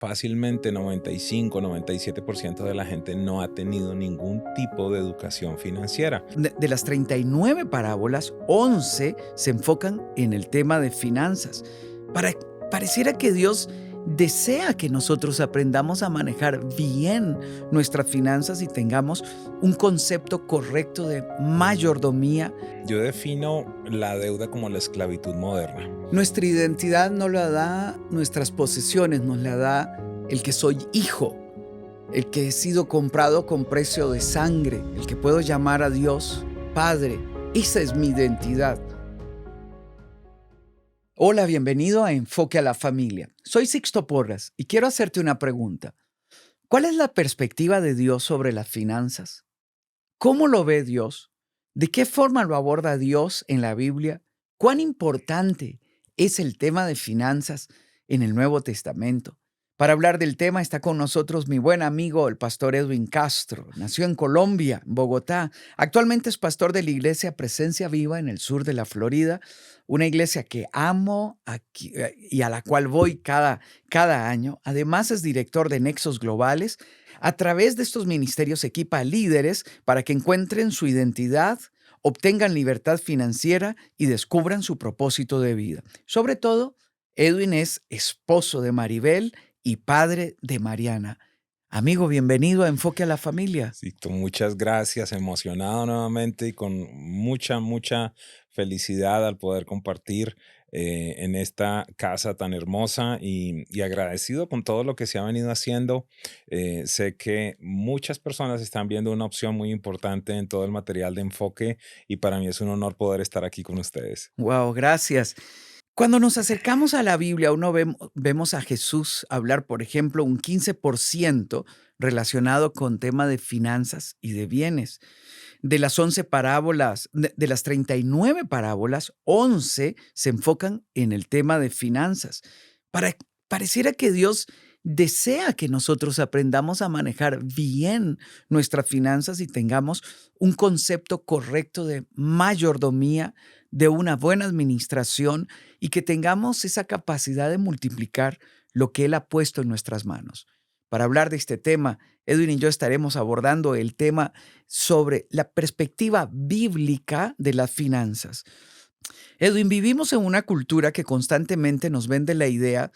fácilmente 95-97% de la gente no ha tenido ningún tipo de educación financiera. De las 39 parábolas, 11 se enfocan en el tema de finanzas. Para, Pareciera que Dios desea que nosotros aprendamos a manejar bien nuestras finanzas y tengamos un concepto correcto de mayordomía. Yo defino la deuda como la esclavitud moderna. Nuestra identidad no la da nuestras posesiones, nos la da el que soy hijo, el que he sido comprado con precio de sangre, el que puedo llamar a Dios Padre. Esa es mi identidad. Hola, bienvenido a Enfoque a la Familia. Soy Sixto Porras y quiero hacerte una pregunta. ¿Cuál es la perspectiva de Dios sobre las finanzas? ¿Cómo lo ve Dios? ¿De qué forma lo aborda Dios en la Biblia? ¿Cuán importante es el tema de finanzas en el Nuevo Testamento? Para hablar del tema está con nosotros mi buen amigo, el pastor Edwin Castro. Nació en Colombia, en Bogotá. Actualmente es pastor de la iglesia Presencia Viva en el sur de la Florida, una iglesia que amo y a la cual voy cada año. Además es director de Nexos Globales. A través de estos ministerios equipa a líderes para que encuentren su identidad, obtengan libertad financiera y descubran su propósito de vida. Sobre todo, Edwin es esposo de Maribel y padre de Mariana. Amigo, bienvenido a Enfoque a la Familia. Sixto, muchas gracias, emocionado nuevamente y con mucha felicidad al poder compartir en esta casa tan hermosa y agradecido con todo lo que se ha venido haciendo. Sé que muchas personas están viendo una opción muy importante en todo el material de enfoque y para mí es un honor poder estar aquí con ustedes. Wow, gracias. Cuando nos acercamos a la Biblia, vemos a Jesús hablar, por ejemplo, un 15% relacionado con tema de finanzas y de bienes. De las 11 parábolas, de las 39 parábolas, 11 se enfocan en el tema de finanzas. Para, Pareciera que Dios desea que nosotros aprendamos a manejar bien nuestras finanzas y tengamos un concepto correcto de mayordomía, de una buena administración y que tengamos esa capacidad de multiplicar lo que Él ha puesto en nuestras manos. Para hablar de este tema, Edwin y yo estaremos abordando el tema sobre la perspectiva bíblica de las finanzas. Edwin, vivimos en una cultura que constantemente nos vende la idea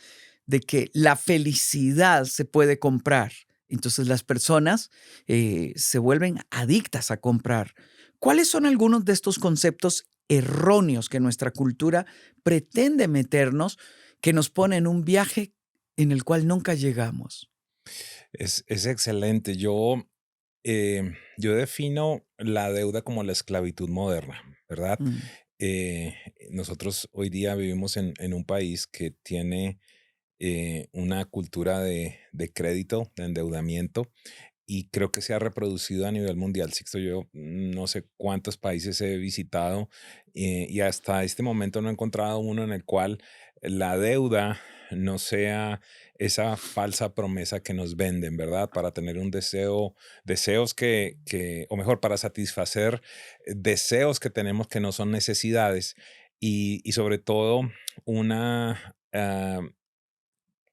de que la felicidad se puede comprar. Entonces las personas se vuelven adictas a comprar. ¿Cuáles son algunos de estos conceptos erróneos que nuestra cultura pretende meternos, que nos pone en un viaje en el cual nunca llegamos? Es excelente. Yo defino la deuda como la esclavitud moderna, ¿verdad? Mm, Eh, Nosotros hoy día vivimos en un país que tiene una cultura de crédito, de endeudamiento, y creo que se ha reproducido a nivel mundial. Sixto, yo no sé cuántos países he visitado y hasta este momento no he encontrado uno en el cual la deuda no sea esa falsa promesa que nos venden, ¿verdad? Para tener un deseos o mejor, para satisfacer deseos que tenemos que no son necesidades y sobre todo una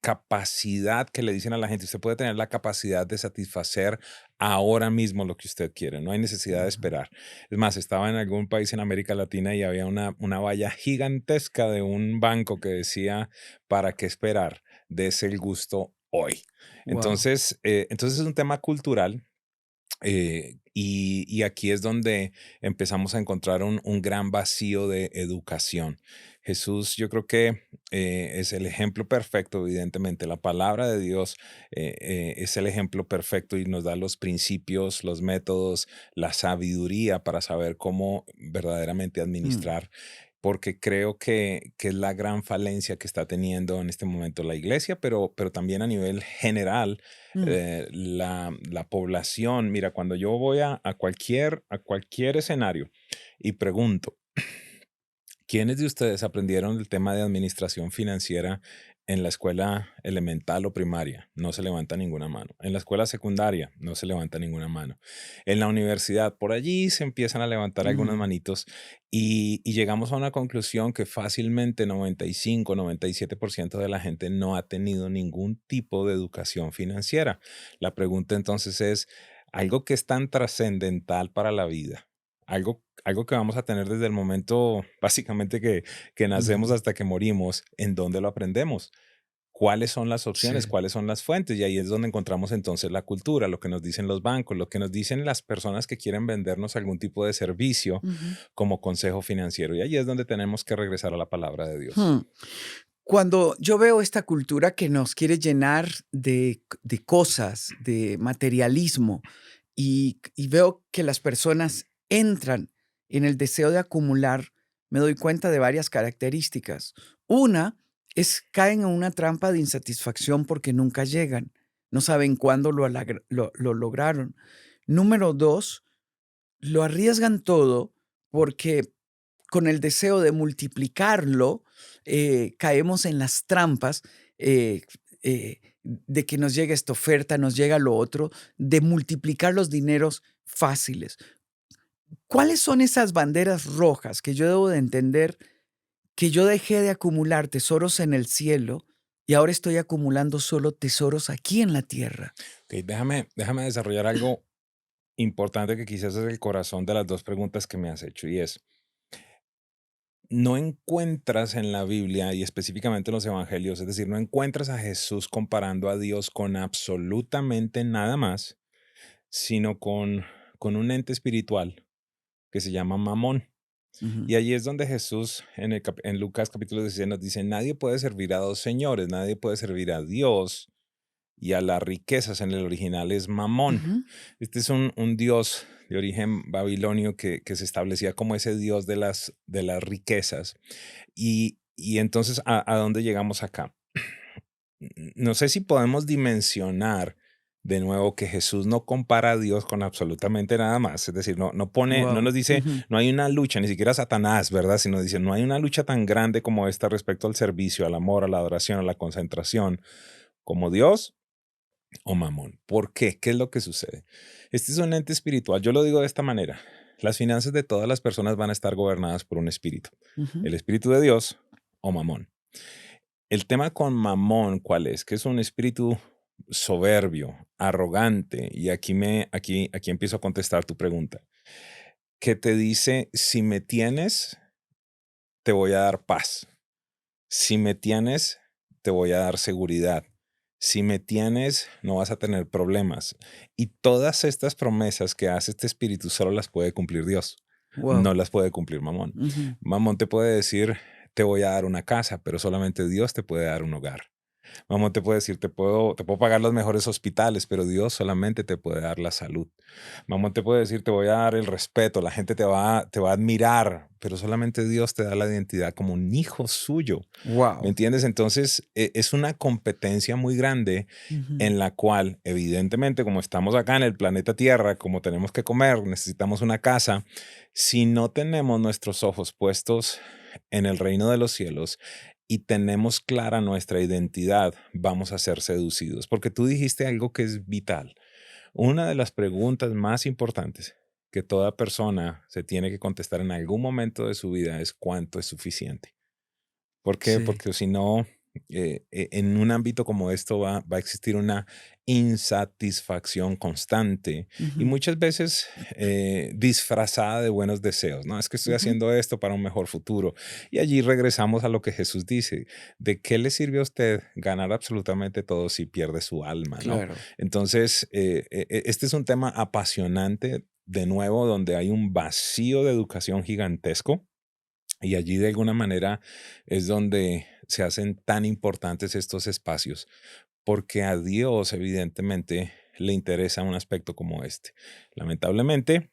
capacidad que le dicen a la gente, usted puede tener la capacidad de satisfacer ahora mismo lo que usted quiere, no hay necesidad de ujú. esperar. Es más, estaba en algún país en América Latina y había una valla gigantesca de un banco que decía, ¿para qué esperar? Dese el gusto hoy. Wow. Entonces es un tema cultural y aquí es donde empezamos a encontrar un gran vacío de educación. Jesús, yo creo que es el ejemplo perfecto, evidentemente. La palabra de Dios es el ejemplo perfecto y nos da los principios, los métodos, la sabiduría para saber cómo verdaderamente Mm, administrar, porque creo que es la gran falencia que está teniendo en este momento la iglesia, pero también a nivel general mm. la población. Mira, cuando yo voy a cualquier escenario y pregunto, ¿quiénes de ustedes aprendieron el tema de administración financiera en la escuela elemental o primaria no se levanta ninguna mano. En la escuela secundaria no se levanta ninguna mano. En la universidad, por allí se empiezan a levantar algunas Mm, manitos y llegamos a una conclusión que fácilmente 95, 97% de la gente no ha tenido ningún tipo de educación financiera. La pregunta entonces es, algo que es tan trascendental para la vida, algo que vamos a tener desde el momento básicamente que nacemos ujú. hasta que morimos, ¿en dónde lo aprendemos? ¿Cuáles son las opciones? Sí. ¿Cuáles son las fuentes? Y ahí es donde encontramos entonces la cultura, lo que nos dicen los bancos, lo que nos dicen las personas que quieren vendernos algún tipo de servicio Ujú. como consejo financiero. Y ahí es donde tenemos que regresar a la palabra de Dios. Hmm. Cuando yo veo esta cultura que nos quiere llenar de cosas, de materialismo, y veo que las personas entran en el deseo de acumular, me doy cuenta de varias características. Una es caen en una trampa de insatisfacción porque nunca llegan, no saben cuándo lo lograron. Número 2, lo arriesgan todo porque con el deseo de multiplicarlo, caemos en las trampas, eh, de que nos llega esta oferta, nos llega lo otro, de multiplicar los dineros fáciles. ¿Cuáles son esas banderas rojas que yo debo de entender que yo dejé de acumular tesoros en el cielo y ahora estoy acumulando solo tesoros aquí en la tierra? Ok, déjame desarrollar algo importante que quizás es el corazón de las dos preguntas que me has hecho y es, no encuentras en la Biblia y específicamente en los evangelios, es decir, no encuentras a Jesús comparando a Dios con absolutamente nada más, sino con un ente espiritual que se llama Mamón. Ujú, Y allí es donde Jesús en Lucas capítulo 16 nos dice, nadie puede servir a dos señores, nadie puede servir a Dios y a las riquezas. En el original es Mamón. ujú, Este es un dios de origen babilonio que se establecía como ese dios de las riquezas. Y entonces, ¿a dónde llegamos acá? No sé si podemos dimensionar de nuevo que Jesús no compara a Dios con absolutamente nada más. Es decir, no guau, nos dice, ujú, no hay una lucha, ni siquiera Satanás, ¿verdad? Sino dice, no hay una lucha tan grande como esta respecto al servicio, al amor, a la adoración, a la concentración, como Dios o Mamón. ¿Por qué? ¿Qué es lo que sucede? Este es un ente espiritual. Yo lo digo de esta manera. Las finanzas de todas las personas van a estar gobernadas por un espíritu. ujú, El espíritu de Dios o Mamón. El tema con Mamón, ¿cuál es? Que es un espíritu soberbio, arrogante, y aquí empiezo a contestar tu pregunta, que te dice, si me tienes, te voy a dar paz. Si me tienes, te voy a dar seguridad. Si me tienes, no vas a tener problemas. Y todas estas promesas que hace este espíritu solo las puede cumplir Dios. guau, No las puede cumplir Mamón. ujú. Mamón te puede decir, te voy a dar una casa, pero solamente Dios te puede dar un hogar. Mamón te puede decir, te puedo pagar los mejores hospitales, pero Dios solamente te puede dar la salud. Mamón te puede decir, te voy a dar el respeto, la gente te va a admirar, pero solamente Dios te da la identidad como un hijo suyo. ¿Me Guau, entiendes? Entonces, es una competencia muy grande ujú. en la cual, evidentemente, como estamos acá en el planeta Tierra, como tenemos que comer, necesitamos una casa, si no tenemos nuestros ojos puestos en el reino de los cielos y tenemos clara nuestra identidad, vamos a ser seducidos. Porque tú dijiste algo que es vital. Una de las preguntas más importantes que toda persona se tiene que contestar en algún momento de su vida es cuánto es suficiente. ¿Por qué? Sí, Porque si no, en un ámbito como esto va a existir una insatisfacción constante y ujú, muchas veces disfrazada de buenos deseos, ¿no? Es que estoy ujú. haciendo esto para un mejor futuro. Y allí regresamos a lo que Jesús dice, ¿de qué le sirve a usted ganar absolutamente todo si pierde su alma, ¿no? Claro. Entonces, este es un tema apasionante, de nuevo, donde hay un vacío de educación gigantesco y allí de alguna manera es donde se hacen tan importantes estos espacios, porque a Dios evidentemente le interesa un aspecto como este. Lamentablemente,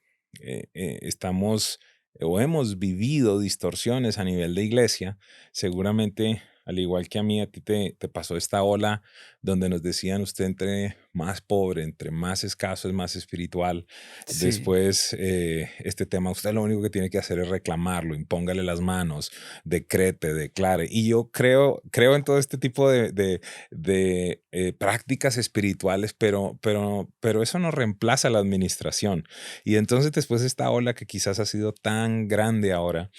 estamos o hemos vivido distorsiones a nivel de iglesia. Seguramente, al igual que a mí, a ti te pasó esta ola donde nos decían usted entre más pobre, entre más escaso es más espiritual. Sí. Después, este tema, usted lo único que tiene que hacer es reclamarlo, impóngale las manos, decrete, declare. Y yo creo en todo este tipo de prácticas espirituales, pero eso no reemplaza la administración. Y entonces después esta ola que quizás ha sido tan grande ahora,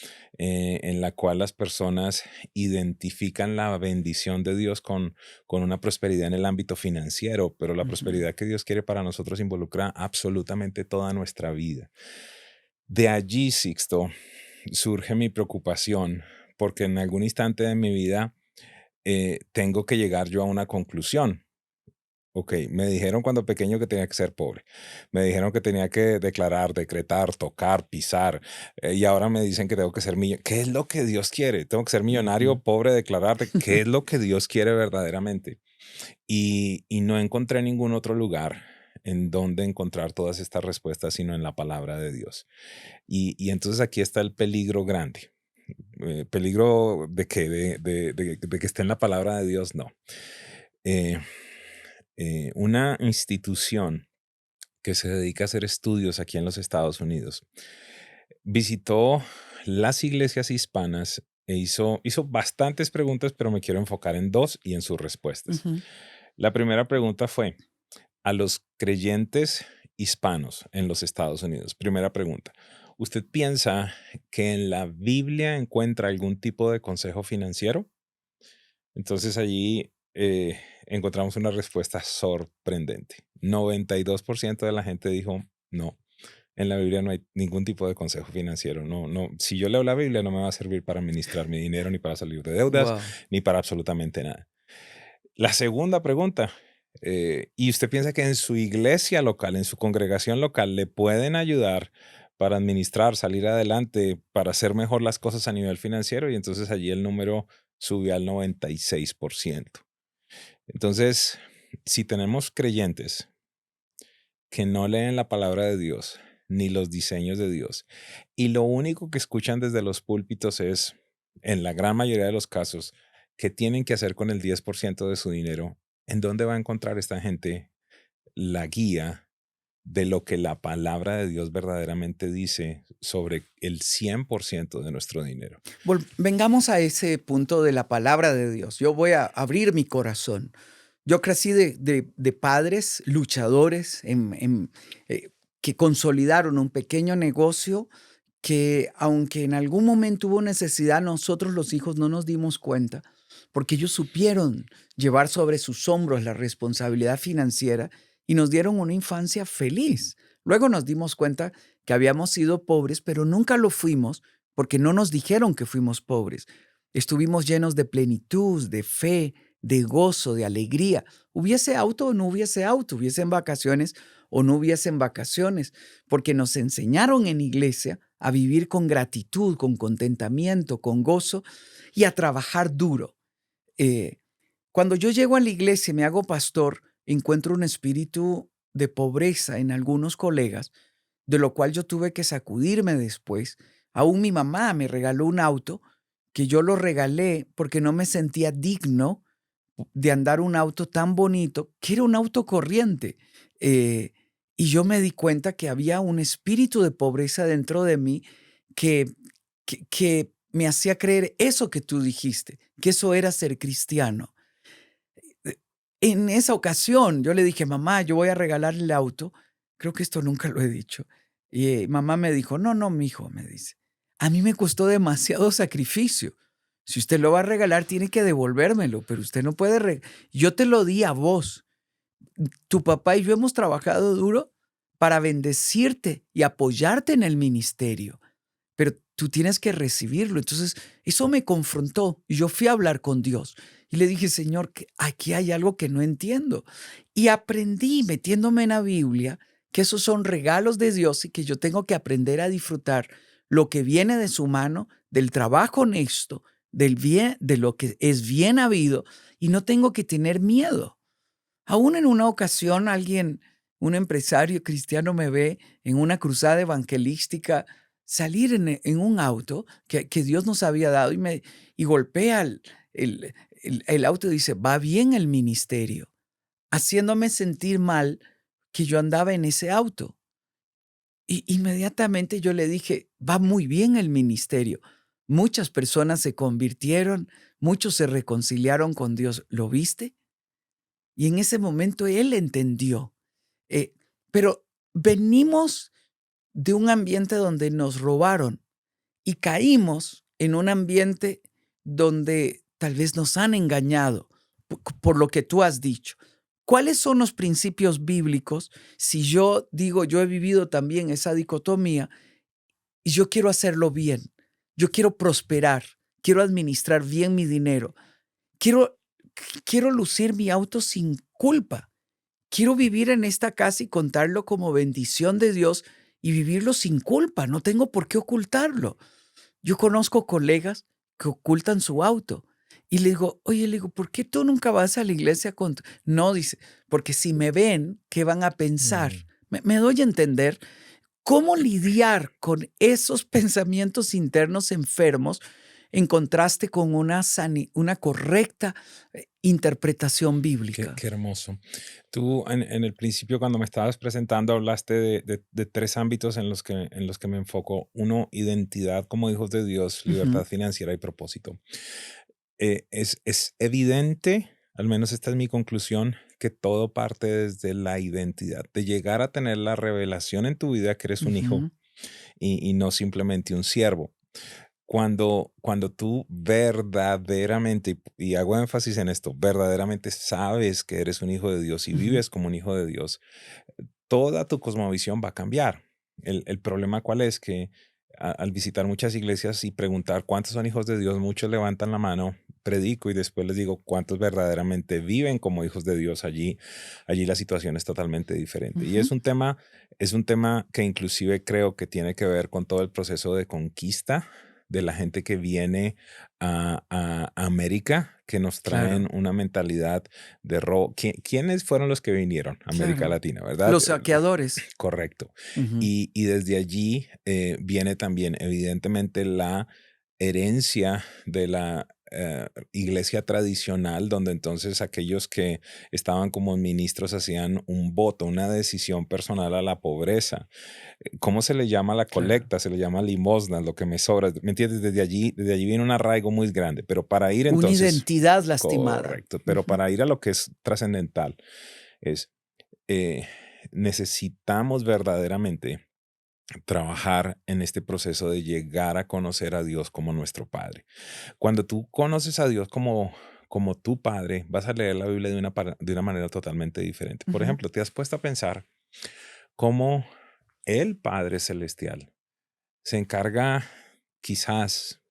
en la cual las personas identifican la bendición de Dios con una prosperidad en el ámbito financiero, pero la Ujú. prosperidad que Dios quiere para nosotros involucra absolutamente toda nuestra vida. De allí, Sixto, surge mi preocupación, porque en algún instante de mi vida tengo que llegar yo a una conclusión. Ok, me dijeron cuando pequeño que tenía que ser pobre. Me dijeron que tenía que declarar, decretar, tocar, pisar. Y ahora me dicen que tengo que ser millonario. ¿Qué es lo que Dios quiere? ¿Tengo que ser Ujú. millonario, pobre, declararte? ¿Qué es lo que Dios quiere verdaderamente? Y no encontré ningún otro lugar en donde encontrar todas estas respuestas, sino en la palabra de Dios. Y entonces aquí está el peligro grande. ¿Peligro de qué? De que esté en la palabra de Dios, no. Eh, una institución que se dedica a hacer estudios aquí en los Estados Unidos visitó las iglesias hispanas e hizo bastantes preguntas, pero me quiero enfocar en dos y en sus respuestas. Ujú. La primera pregunta fue a los creyentes hispanos en los Estados Unidos. Primera pregunta. ¿Usted piensa que en la Biblia encuentra algún tipo de consejo financiero? Entonces allí encontramos una respuesta sorprendente. 92% de la gente dijo, no, en la Biblia no hay ningún tipo de consejo financiero. No, no, si yo leo la Biblia no me va a servir para administrar mi dinero, ni para salir de deudas, Guau. ni para absolutamente nada. La segunda pregunta, ¿y usted piensa que en su iglesia local, en su congregación local, le pueden ayudar para administrar, salir adelante, para hacer mejor las cosas a nivel financiero? Y entonces allí el número subió al 96%. Entonces, si tenemos creyentes que no leen la palabra de Dios ni los diseños de Dios, y lo único que escuchan desde los púlpitos es, en la gran mayoría de los casos, que tienen que hacer con el 10% de su dinero, ¿en dónde va a encontrar esta gente la guía de lo que la palabra de Dios verdaderamente dice sobre el 100% de nuestro dinero? Vengamos a ese punto de la palabra de Dios. Yo voy a abrir mi corazón. Yo crecí de padres luchadores que consolidaron un pequeño negocio que, aunque en algún momento hubo necesidad, nosotros los hijos no nos dimos cuenta, porque ellos supieron llevar sobre sus hombros la responsabilidad financiera y nos dieron una infancia feliz. Luego nos dimos cuenta que habíamos sido pobres, pero nunca lo fuimos porque no nos dijeron que fuimos pobres. Estuvimos llenos de plenitud, de fe, de gozo, de alegría. Hubiese auto o no hubiese auto, hubiesen vacaciones o no hubiesen vacaciones, porque nos enseñaron en iglesia a vivir con gratitud, con contentamiento, con gozo y a trabajar duro. Eh, Cuando yo llego a la iglesia y me hago pastor, encuentro un espíritu de pobreza en algunos colegas, de lo cual yo tuve que sacudirme después. Aún mi mamá me regaló un auto que yo lo regalé porque no me sentía digno de andar un auto tan bonito, que era un auto corriente. Eh, y yo me di cuenta que había un espíritu de pobreza dentro de mí que, que me hacía creer eso que tú dijiste, que eso era ser cristiano. Eh, En esa ocasión yo le dije, mamá, yo voy a regalarle el auto. Creo que esto nunca lo he dicho. Y mamá me dijo, no, no, mi hijo, me dice, a mí me costó demasiado sacrificio. Si usted lo va a regalar, tiene que devolvérmelo, pero usted no puede. Yo te lo di a vos. Tu papá y yo hemos trabajado duro para bendecirte y apoyarte en el ministerio, pero tú tienes que recibirlo. Entonces, eso me confrontó y yo fui a hablar con Dios y le dije, Señor, que aquí hay algo que no entiendo. Y aprendí metiéndome en la Biblia que esos son regalos de Dios y que yo tengo que aprender a disfrutar lo que viene de su mano, del trabajo honesto, del bien, de lo que es bien habido, y no tengo que tener miedo. Aún en una ocasión alguien, un empresario cristiano me ve en una cruzada evangelística salir en un auto que Dios nos había dado y golpea el auto y dice, va bien el ministerio. haciéndome sentir mal que yo andaba en ese auto. Y inmediatamente yo le dije, va muy bien el ministerio. Muchas personas se convirtieron, muchos se reconciliaron con Dios. ¿Lo viste? Y en ese momento él entendió. Eh, pero venimos de un ambiente donde nos robaron y caímos en un ambiente donde tal vez nos han engañado por lo que tú has dicho. ¿Cuáles son los principios bíblicos si yo digo, yo he vivido también esa dicotomía y yo quiero hacerlo bien? Yo quiero prosperar, quiero administrar bien mi dinero, quiero, quiero lucir mi auto sin culpa. Quiero vivir en esta casa y contarlo como bendición de Dios y vivirlo sin culpa. No tengo por qué ocultarlo. Yo conozco colegas que ocultan su auto y le digo, oye, le digo, ¿por qué tú nunca vas a la iglesia con No, dice, porque si me ven, ¿qué van a pensar? Mm. Me doy a entender cómo lidiar con esos pensamientos internos enfermos en contraste con una correcta interpretación Qué bíblica. hermoso. Tú en el principio, cuando me estabas presentando, hablaste de tres ámbitos en los que me enfoco. Uno, identidad como hijos de Dios, Ujú, libertad financiera y propósito. Es evidente, al menos esta es mi conclusión, que todo parte desde la identidad, de llegar a tener la revelación en tu vida que eres un hijo ujú, y no simplemente un siervo. Cuando tú verdaderamente, y hago énfasis en esto, verdaderamente sabes que eres un hijo de Dios y ujú. vives como un hijo de Dios, toda tu cosmovisión va a cambiar. El problema cuál es que al visitar muchas iglesias y preguntar cuántos son hijos de Dios, muchos levantan la mano, predico y después les digo cuántos verdaderamente viven como hijos de Dios allí. Allí la situación es totalmente diferente. Y Ujú, es un tema que inclusive creo que tiene que ver con todo el proceso de conquista de la gente que viene a América, que nos traen claro, una mentalidad de robo. ¿Quiénes fueron los que vinieron a América claro. Latina, verdad? Los saqueadores. Correcto. Ujú, Y desde allí viene también, evidentemente, la herencia de la iglesia tradicional, donde entonces aquellos que estaban como ministros hacían un voto, una decisión personal a la pobreza. ¿Cómo se le llama la claro. colecta? Se le llama limosna, lo que me sobra. ¿Me entiendes? Desde allí viene un arraigo muy grande. Pero para ir Una entonces, identidad lastimada. correcto, pero Ujú, para ir a lo que es trascendental, es eh, necesitamos verdaderamente trabajar en este proceso de llegar a conocer a Dios como nuestro Padre. Cuando tú conoces a Dios como tu Padre, vas a leer la Biblia de una manera totalmente diferente. Por ujú. ejemplo, te has puesto a pensar cómo el Padre Celestial se encarga, quizás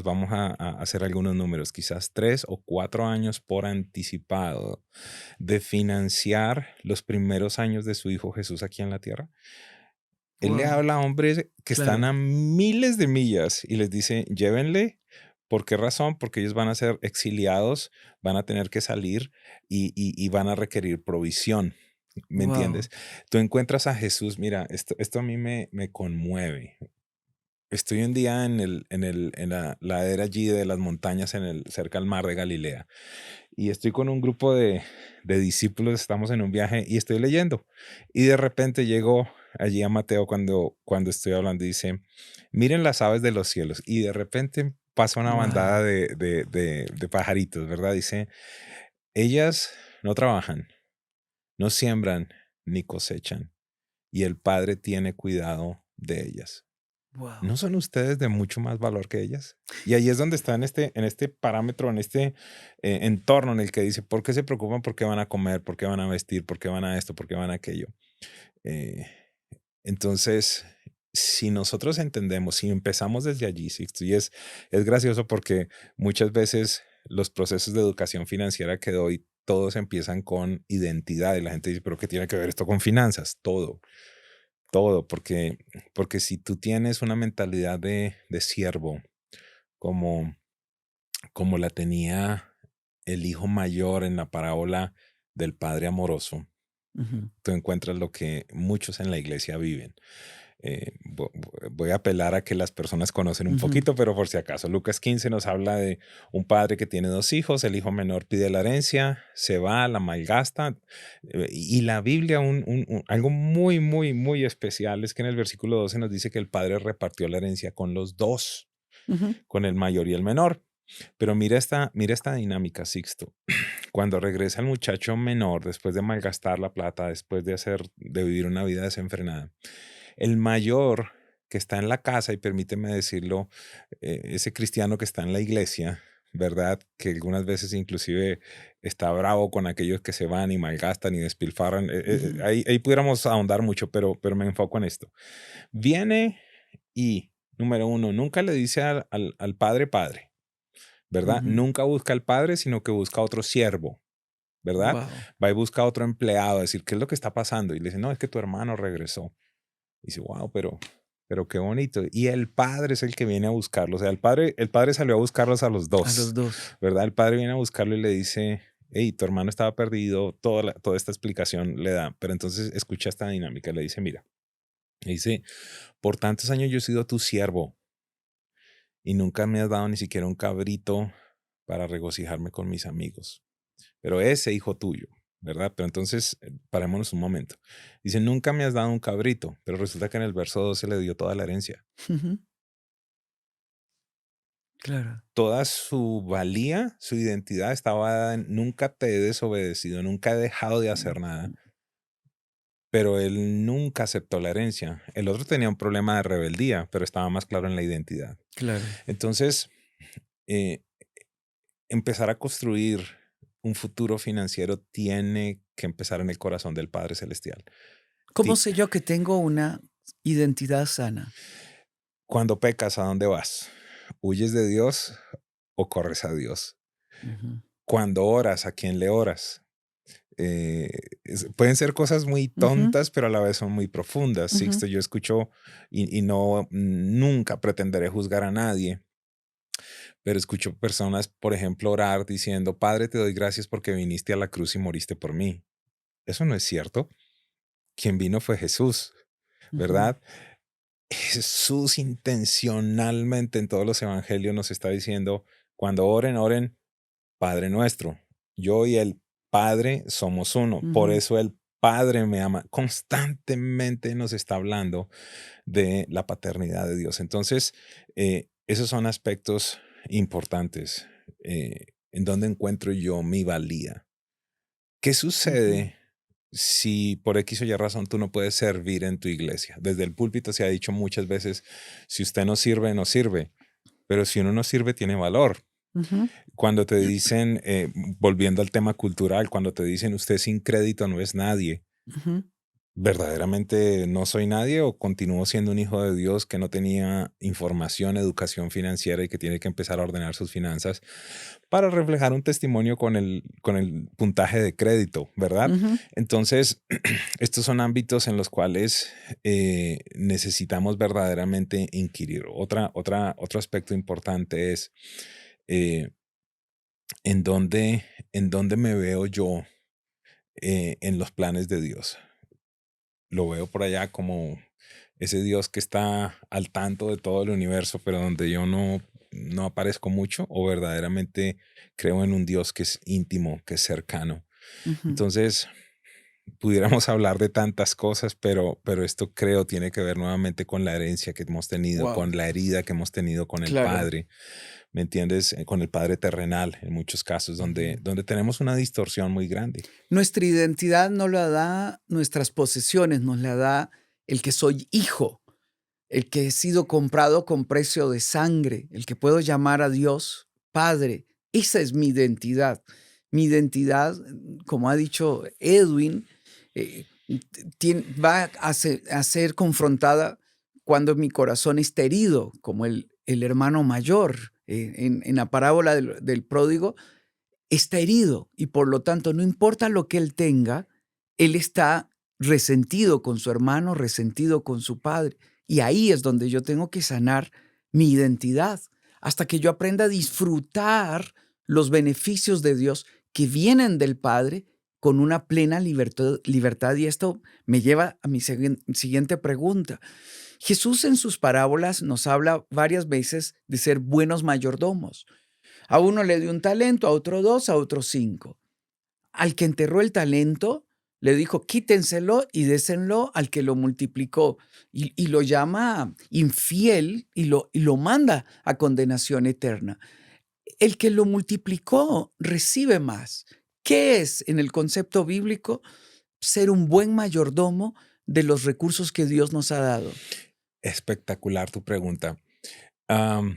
vamos a hacer algunos números, quizás 3 o 4 años por anticipado de financiar los primeros años de su Hijo Jesús aquí en la tierra. Él le Guau, habla a hombres que están claro. a miles de millas y les dice, llévenle. ¿Por qué razón? Porque ellos van a ser exiliados, van a tener que salir y van a requerir provisión. ¿Me Wow. entiendes? Tú encuentras a Jesús, mira, esto a mí me conmueve. Estoy un día en la ladera allí de las montañas cerca al mar de Galilea y estoy con un grupo de discípulos, estamos en un viaje y estoy leyendo. Y de repente llego allí a Mateo cuando estoy hablando y dice, miren las aves de los cielos. Y de repente pasa una bandada Wow. de pajaritos, ¿verdad? Dice, ellas no trabajan, no siembran ni cosechan y el Padre tiene cuidado de ellas. Wow. ¿No son ustedes de mucho más valor que ellas? Y ahí es donde está en este parámetro, en este entorno en el que dice, ¿por qué se preocupan por qué van a comer, por qué van a vestir, por qué van a esto, por qué van a aquello? Eh, entonces, si nosotros entendemos, si empezamos desde allí, Sixto, y es gracioso porque muchas veces los procesos de educación financiera que doy, todos empiezan con identidad y la gente dice, pero ¿qué tiene que ver esto con finanzas? Todo, porque si tú tienes una mentalidad de siervo, como, como la tenía el hijo mayor en la parábola del padre amoroso, Ujú, tú encuentras lo que muchos en la iglesia viven. Voy a apelar a que las personas conocen un ujú, poquito, pero por si acaso, Lucas 15 nos habla de un padre que tiene dos hijos, el hijo menor pide la herencia, se va, la malgasta, y la Biblia, algo muy, muy, muy especial es que en el versículo 12 nos dice que el padre repartió la herencia con los dos, ujú, con el mayor y el menor. Pero mira esta dinámica, Sixto. Cuando regresa el muchacho menor, después de malgastar la plata, después de vivir una vida desenfrenada, el mayor que está en la casa, y permíteme decirlo, ese cristiano que está en la iglesia, ¿verdad? Que algunas veces inclusive está bravo con aquellos que se van y malgastan y despilfarran. ujú, Ahí pudiéramos ahondar mucho, pero me enfoco en esto. Viene y, número uno, nunca le dice al padre, padre, ¿verdad? ujú. Nunca busca al padre, sino que busca otro siervo, ¿verdad? Wow. Va y busca a otro empleado, a decir, ¿qué es lo que está pasando? Y le dice, no, es que tu hermano regresó. Y dice, wow, pero qué bonito. Y el padre es el que viene a buscarlo. O sea, el padre salió a buscarlos a los A los dos, dos. ¿verdad? El padre viene a buscarlo y le dice, hey, tu hermano estaba perdido, toda esta explicación le da. Pero entonces escucha esta dinámica. Le dice, mira, le dice, por tantos años yo he sido tu siervo y nunca me has dado ni siquiera un cabrito para regocijarme con mis amigos. Pero ese hijo tuyo, ¿verdad? Pero entonces, parémonos un momento. Dice, nunca me has dado un cabrito, pero resulta que en el verso 12 le dio toda la herencia. Ujú, claro. Toda su valía, su identidad estaba dada en nunca te he desobedecido, nunca he dejado de hacer nada, Ujú, pero él nunca aceptó la herencia. El otro tenía un problema de rebeldía, pero estaba más claro en la identidad. claro. Entonces, eh, empezar a construir un futuro financiero tiene que empezar en el corazón del Padre Celestial. ¿Cómo Ti- sé yo que tengo una identidad sana? Cuando pecas, ¿a dónde vas? ¿Huyes de Dios o corres a Dios? Ujú, Cuando oras, ¿a quién le oras? Eh, Pueden ser cosas muy ujú, tontas, pero a la vez son muy profundas. ujú, Sixto, yo escucho y no, nunca pretenderé juzgar a nadie, pero escucho personas, por ejemplo, orar diciendo, Padre, te doy gracias porque viniste a la cruz y moriste por mí. Eso no es cierto. Quien vino fue Jesús, ujú, ¿verdad? Jesús intencionalmente en todos los evangelios nos está diciendo, cuando oren, oren, Padre nuestro. Yo y el Padre somos uno. Por ujú, eso el Padre me ama. Constantemente nos está hablando de la paternidad de Dios. Entonces, esos son aspectos importantes. ¿En dónde encuentro yo mi valía? ¿Qué ujú. sucede si por X o Y razón tú no puedes servir en tu iglesia? Desde el púlpito se ha dicho muchas veces, si usted no sirve, no sirve. Pero si uno no sirve, tiene valor. Ujú, Cuando te dicen, volviendo al tema cultural, cuando te dicen usted sin crédito no es nadie, ujú. ¿verdaderamente no soy nadie o continúo siendo un hijo de Dios que no tenía información, educación financiera y que tiene que empezar a ordenar sus finanzas para reflejar un testimonio con el puntaje de crédito, ¿verdad? Ujú, Entonces, estos son ámbitos en los cuales necesitamos verdaderamente inquirir. Otro aspecto importante es eh, en dónde me veo yo en los planes de Dios. Lo veo por allá como ese Dios que está al tanto de todo el universo, pero donde yo no aparezco mucho, o verdaderamente creo en un Dios que es íntimo, que es cercano. ujú. Entonces, pudiéramos hablar de tantas cosas, pero esto creo tiene que ver nuevamente con la herencia que hemos tenido, Wow, con la herida que hemos tenido con el claro. Padre, ¿me entiendes? Con el Padre terrenal, en muchos casos, Ujú. donde tenemos una distorsión muy grande. Nuestra identidad no la da nuestras posesiones, nos la da el que soy hijo, el que he sido comprado con precio de sangre, el que puedo llamar a Dios Padre. Esa es mi identidad. Mi identidad, como ha dicho Edwin, va a ser confrontada cuando mi corazón está herido, como el hermano mayor. En la parábola del pródigo, está herido y por lo tanto no importa lo que él tenga, él está resentido con su hermano, resentido con su padre. Y ahí es donde yo tengo que sanar mi identidad hasta que yo aprenda a disfrutar los beneficios de Dios que vienen del Padre con una plena libertad. Y esto me lleva a mi siguiente pregunta. Jesús en sus parábolas nos habla varias veces de ser buenos mayordomos. A uno le dio un talento, a otro 2, a otro 5. Al que enterró el talento, le dijo, quítenselo y désenlo al que lo multiplicó. Y lo llama infiel y lo manda a condenación eterna. El que lo multiplicó recibe más. ¿Qué es en el concepto bíblico ser un buen mayordomo de los recursos que Dios nos ha dado? Espectacular tu pregunta. Am,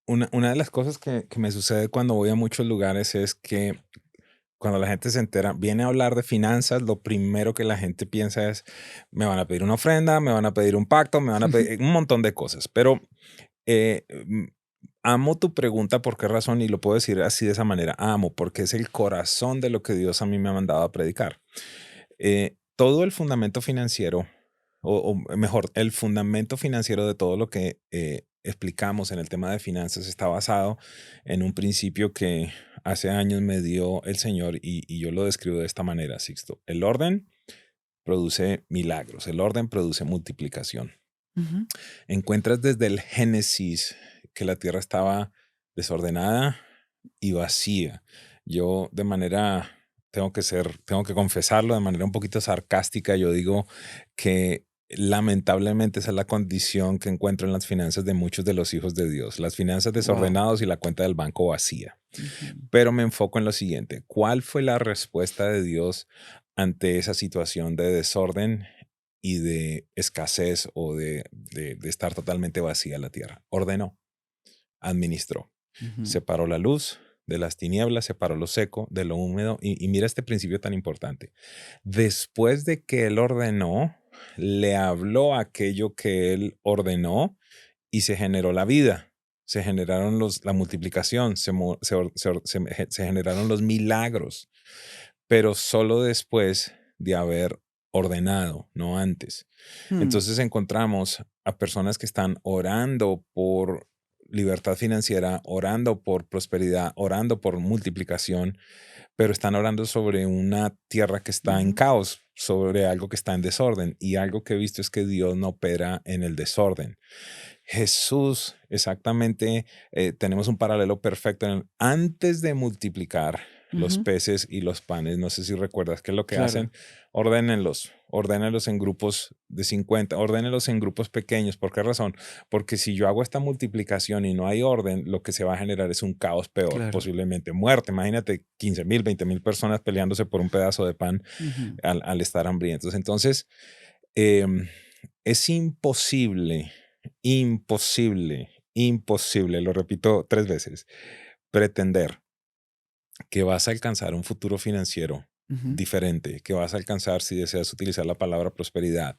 una de las cosas que me sucede cuando voy a muchos lugares es que cuando la gente se entera, viene a hablar de finanzas, lo primero que la gente piensa es, me van a pedir una ofrenda, me van a pedir un pacto, me van a pedir un montón de cosas. Pero eh, mm, amo tu pregunta, ¿por qué razón? Y lo puedo decir así de esa manera, amo, porque es el corazón de lo que Dios a mí me ha mandado a predicar. Todo el fundamento financiero, o mejor, el fundamento financiero de todo lo que explicamos en el tema de finanzas está basado en un principio que hace años me dio el Señor y yo lo describo de esta manera, Sixto. El orden produce milagros, el orden produce multiplicación. Ujú. Encuentras desde el Génesis que la tierra estaba desordenada y vacía. Yo de manera, tengo que confesarlo de manera un poquito sarcástica, yo digo que lamentablemente esa es la condición que encuentro en las finanzas de muchos de los hijos de Dios, las finanzas Wow. desordenadas y la cuenta del banco vacía. Ujú. Pero me enfoco en lo siguiente, ¿cuál fue la respuesta de Dios ante esa situación de desorden y de escasez o de estar totalmente vacía la tierra? Ordenó, administró, Ujú. separó la luz de las tinieblas, separó lo seco de lo húmedo y mira este principio tan importante. Después de que él ordenó, le habló aquello que él ordenó y se generó la vida. Se generaron la multiplicación, se generaron los milagros, pero solo después de haber ordenado, no antes. Mm. Entonces encontramos a personas que están orando por libertad financiera, orando por prosperidad, orando por multiplicación, pero están orando sobre una tierra que está en Ujú. caos, sobre algo que está en desorden. Y algo que he visto es que Dios no opera en el desorden. Jesús, exactamente, tenemos un paralelo perfecto. Antes de multiplicar los Ujú. peces y los panes, no sé si recuerdas qué es lo que Claro. hacen, ordénenlos en grupos de 50, ordénenlos en grupos pequeños. ¿Por qué razón? Porque si yo hago esta multiplicación y no hay orden, lo que se va a generar es un caos peor, Claro. posiblemente muerte. Imagínate 15,000, 20,000 personas peleándose por un pedazo de pan Ujú. al estar hambrientos. Entonces, em, es imposible, imposible, imposible, lo repito 3 veces, pretender que vas a alcanzar un futuro financiero Ujú. diferente, que vas a alcanzar si deseas utilizar la palabra prosperidad,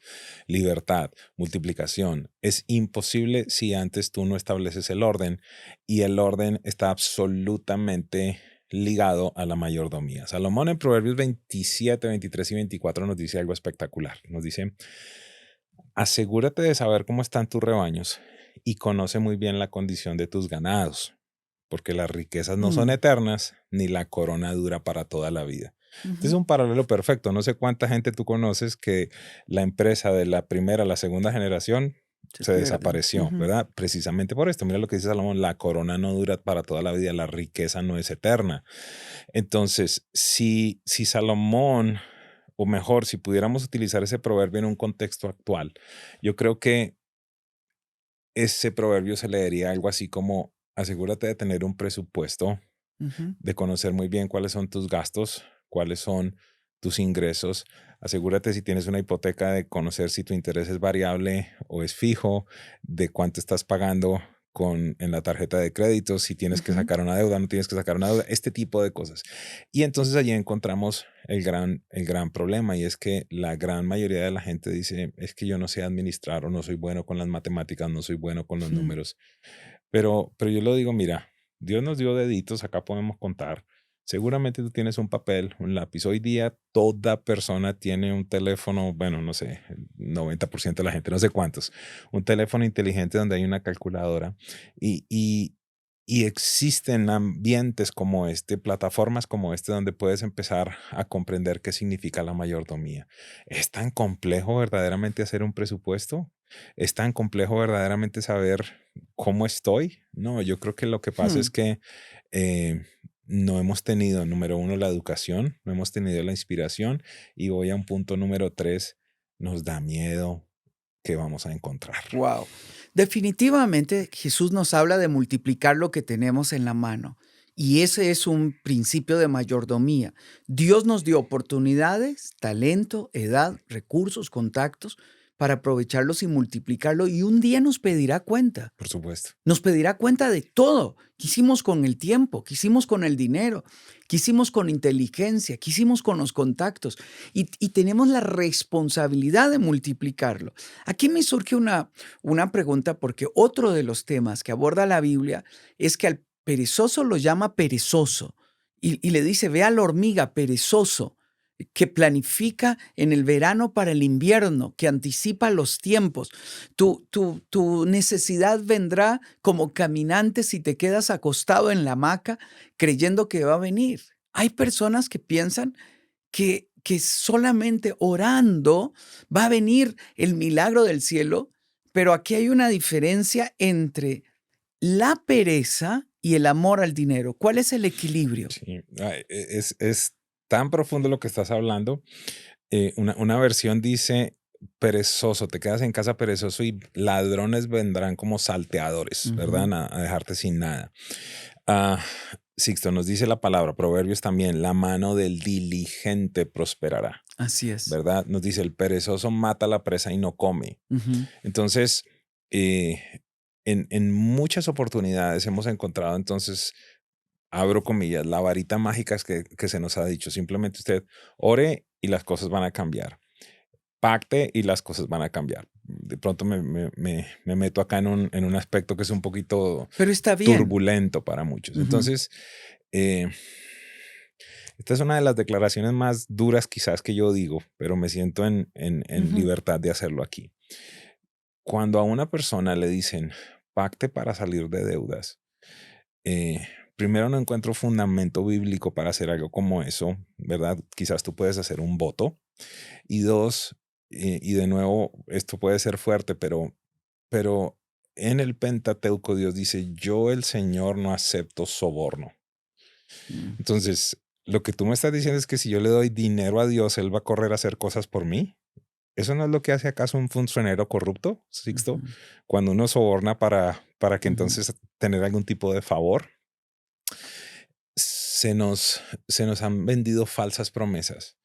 libertad, multiplicación. Es imposible si antes tú no estableces el orden y el orden está absolutamente ligado a la mayordomía. Salomón en Proverbios 27, 23 y 24 nos dice algo espectacular. Nos dice, asegúrate de saber cómo están tus rebaños y conoce muy bien la condición de tus ganados, porque las riquezas no son Mm. eternas, ni la corona dura para toda la vida. Este es Ujú. un paralelo perfecto. No sé cuánta gente tú conoces que la empresa de la primera a la segunda generación Se se pierden. desapareció, Ujú. ¿verdad? Precisamente por esto. Mira lo que dice Salomón, la corona no dura para toda la vida, la riqueza no es eterna. Entonces, si Salomón, o mejor, si pudiéramos utilizar ese proverbio en un contexto actual, yo creo que ese proverbio se leería algo así como, asegúrate de tener un presupuesto, Ujú. de conocer muy bien cuáles son tus gastos, cuáles son tus ingresos. Asegúrate si tienes una hipoteca de conocer si tu interés es variable o es fijo, de cuánto estás pagando en la tarjeta de crédito, si tienes que Ujú. sacar una deuda, no tienes que sacar una deuda, este tipo de cosas. Y entonces allí encontramos el gran problema y es que la gran mayoría de la gente dice, es que yo no sé administrar o no soy bueno con las matemáticas, no soy bueno con los Ujú. números. Pero yo lo digo, mira, Dios nos dio deditos, acá podemos contar. Seguramente tú tienes un papel, un lápiz. Hoy día toda persona tiene un teléfono, bueno, no sé, el 90% de la gente, no sé cuántos, un teléfono inteligente donde hay una calculadora. Y Y existen ambientes como este, plataformas como este, donde puedes empezar a comprender qué significa la mayordomía. ¿Es tan complejo verdaderamente hacer un presupuesto? ¿Es tan complejo verdaderamente saber cómo estoy? No, yo creo que lo que pasa es Hmm. que eh, no hemos tenido, número uno, la educación, no hemos tenido la inspiración, y voy a un punto número tres, nos da miedo que vamos a encontrar. Wow. Definitivamente Jesús nos habla de multiplicar lo que tenemos en la mano. Y ese es un principio de mayordomía. Dios nos dio oportunidades, talento, edad, recursos, contactos para aprovecharlos y multiplicarlo. Y un día nos pedirá cuenta. Por supuesto. Nos pedirá cuenta de todo. ¿Qué hicimos con el tiempo? ¿Qué hicimos con el dinero? ¿Qué hicimos con inteligencia? ¿Qué hicimos con los contactos? Y tenemos la responsabilidad de multiplicarlo. Aquí me surge una pregunta porque otro de los temas que aborda la Biblia es que al perezoso lo llama perezoso y le dice, ve a la hormiga perezoso que planifica en el verano para el invierno, que anticipa los tiempos. Tu necesidad vendrá como caminante si te quedas acostado en la hamaca creyendo que va a venir. Hay personas que piensan que solamente orando va a venir el milagro del cielo, pero aquí hay una diferencia entre la pereza y el amor al dinero. ¿Cuál es el equilibrio? Sí, es tan profundo lo que estás hablando. Una versión dice perezoso, te quedas en casa perezoso y ladrones vendrán como salteadores, ¿verdad? Ujú, A dejarte sin nada. Ah, Sixto, nos dice la palabra, Proverbios también, la mano del diligente prosperará, así es. ¿verdad? Nos dice, el perezoso mata la presa y no come. Ujú, Entonces, eh, en muchas oportunidades hemos encontrado entonces, abro comillas, la varita mágica es que se nos ha dicho. Simplemente usted ore y las cosas van a cambiar. Pacte y las cosas van a cambiar. De pronto me meto acá en un aspecto que es un poquito pero está bien. turbulento para muchos. Ujú, Entonces, eh, esta es una de las declaraciones más duras quizás que yo digo, pero me siento en ujú. libertad de hacerlo aquí. Cuando a una persona le dicen, pacte para salir de deudas, primero no encuentro fundamento bíblico para hacer algo como eso, ¿verdad? Quizás tú puedes hacer un voto. Y dos, y de nuevo, esto puede ser fuerte, pero en el Pentateuco Dios dice, yo el Señor no acepto soborno. Mm, Entonces, lo que tú me estás diciendo es que si yo le doy dinero a Dios, Él va a correr a hacer cosas por mí. ¿Eso no es lo que hace acaso un funcionario corrupto, ujú, Sixto? Cuando uno soborna para que ujú. entonces tener algún tipo de favor. Se nos, se nos han vendido falsas promesas.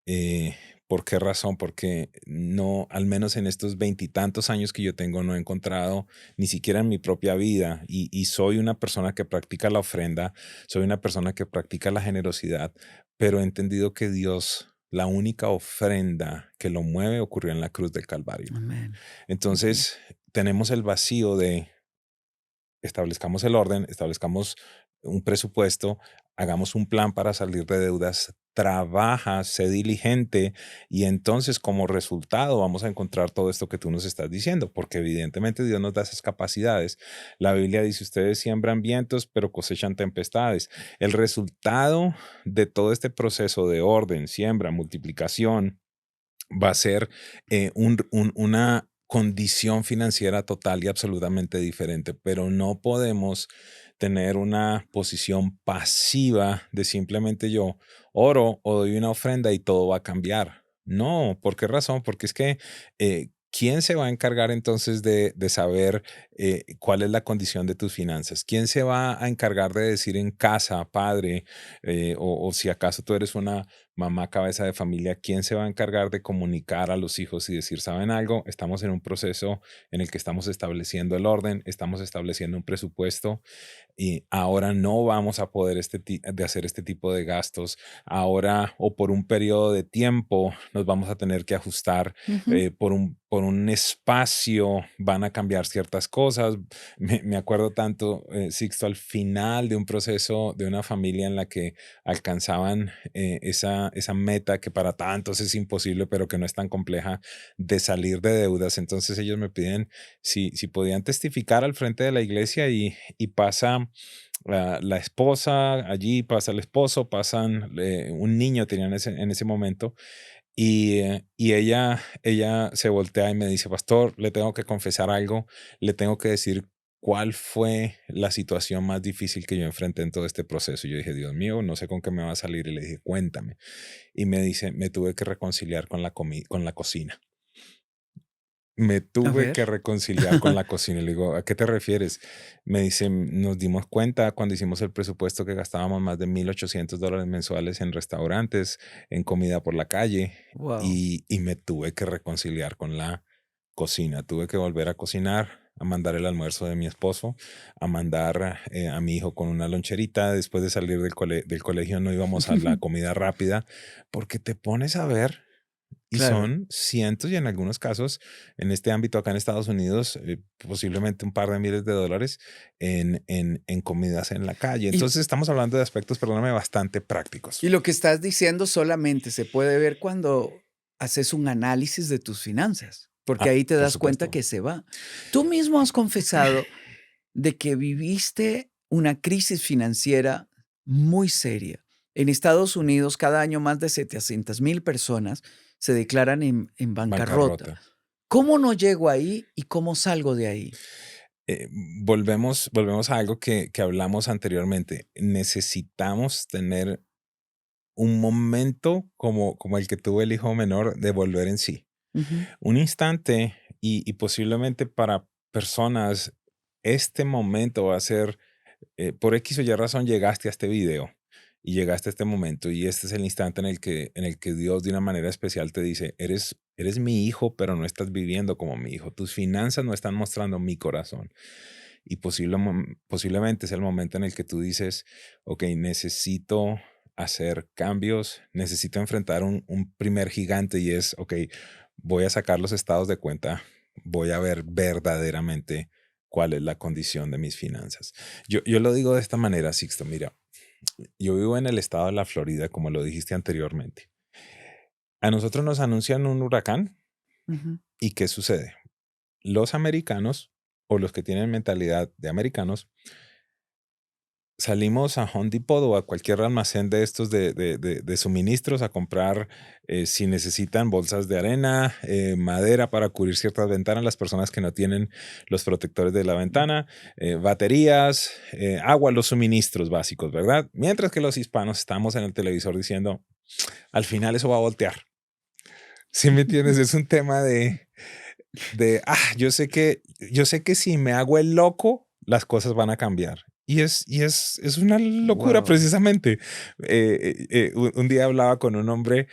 Eh, ¿Por qué razón? Porque no, al menos en estos veintitantos años que yo tengo, no he encontrado ni siquiera en mi propia vida, y soy una persona que practica la ofrenda, soy una persona que practica la generosidad, pero he entendido que Dios, la única ofrenda que lo mueve ocurrió en la cruz del Calvario. Amén. Ujú, Entonces, tenemos el vacío de establezcamos el orden, establezcamos un presupuesto, hagamos un plan para salir de deudas, trabaja, sé diligente, y entonces como resultado vamos a encontrar todo esto que tú nos estás diciendo, porque evidentemente Dios nos da esas capacidades. La Biblia dice, ustedes siembran vientos, pero cosechan tempestades. El resultado de todo este proceso de orden, siembra, multiplicación, va a ser una condición financiera total y absolutamente diferente, pero no podemos tener una posición pasiva de simplemente yo oro o doy una ofrenda y todo va a cambiar. No, ¿por qué razón? Porque es que ¿quién se va a encargar entonces de saber cuál es la condición de tus finanzas? ¿Quién se va a encargar de decir en casa, padre, o si acaso tú eres una mamá cabeza de familia, quién se va a encargar de comunicar a los hijos y decir, ¿saben algo? Estamos en un proceso en el que estamos estableciendo el orden, estamos estableciendo un presupuesto, y ahora no vamos a poder de hacer este tipo de gastos. Ahora o por un periodo de tiempo nos vamos a tener que ajustar, ujú. por un espacio van a cambiar ciertas cosas. Me acuerdo tanto, Sixto, al final de un proceso de una familia en la que alcanzaban esa meta que para tantos es imposible, pero que no es tan compleja, de salir de deudas. Entonces ellos me piden si podían testificar al frente de la iglesia y pasa la esposa allí, pasa el esposo, pasan un niño tenían en ese momento y ella se voltea y me dice, pastor, le tengo que confesar algo, le tengo que decir cuál fue la situación más difícil que yo enfrenté en todo este proceso. Y yo dije, Dios mío, no sé con qué me va a salir. Y le dije, cuéntame. Y me dice, me tuve que reconciliar con con la cocina. Me A tuve ver. que reconciliar con la cocina. Le digo, ¿a qué te refieres? Me dice, nos dimos cuenta cuando hicimos el presupuesto que gastábamos más de $1,800 mensuales en restaurantes, en comida por la calle, Wow. y me tuve que reconciliar con la cocina. Tuve que volver a cocinar, a mandar el almuerzo de mi esposo, a mandar a mi hijo con una loncherita. Después de salir del colegio no íbamos a la comida rápida, porque te pones a ver y Claro. son cientos y en algunos casos, en este ámbito acá en Estados Unidos, posiblemente un par de miles de dólares en comidas en la calle. Y Entonces estamos hablando de aspectos, perdóname, bastante prácticos. y lo que estás diciendo solamente se puede ver cuando haces un análisis de tus finanzas, porque Ah, ahí te por das cuenta supuesto. que se va. Tú mismo has confesado de que viviste una crisis financiera muy seria. En Estados Unidos, cada año más de 700,000 personas se declaran en bancarrota. Bancarrota. ¿Cómo no llego ahí y cómo salgo de ahí? Eh, volvemos a algo que hablamos anteriormente. Necesitamos tener un momento como el que tuvo el hijo menor de volver en sí. Ujú, Un instante y posiblemente para personas este momento va a ser, por X o Y razón llegaste a este video y llegaste a este momento y este es el instante en el que Dios de una manera especial te dice, eres mi hijo, pero no estás viviendo como mi hijo. Tus finanzas no están mostrando mi corazón. Y posiblemente es el momento en el que tú dices, ok, necesito hacer cambios, necesito enfrentar un primer gigante y es, ok, voy a sacar los estados de cuenta, voy a ver verdaderamente cuál es la condición de mis finanzas. Yo lo digo de esta manera, Sixto, mira, yo vivo en el estado de la Florida, como lo dijiste anteriormente. A nosotros nos anuncian un huracán ujú. y ¿qué sucede? Los americanos o los que tienen mentalidad de americanos salimos a Home Depot o a cualquier almacén de estos de suministros a comprar, si necesitan bolsas de arena, madera para cubrir ciertas ventanas, las personas que no tienen los protectores de la ventana, baterías, agua, los suministros básicos, ¿verdad? Mientras que los hispanos estamos en el televisor diciendo, al final eso va a voltear. ¿Sí me entiendes? Es un tema yo sé que si me hago el loco, las cosas van a cambiar. Es una locura Wow. precisamente. Un día hablaba con un hombre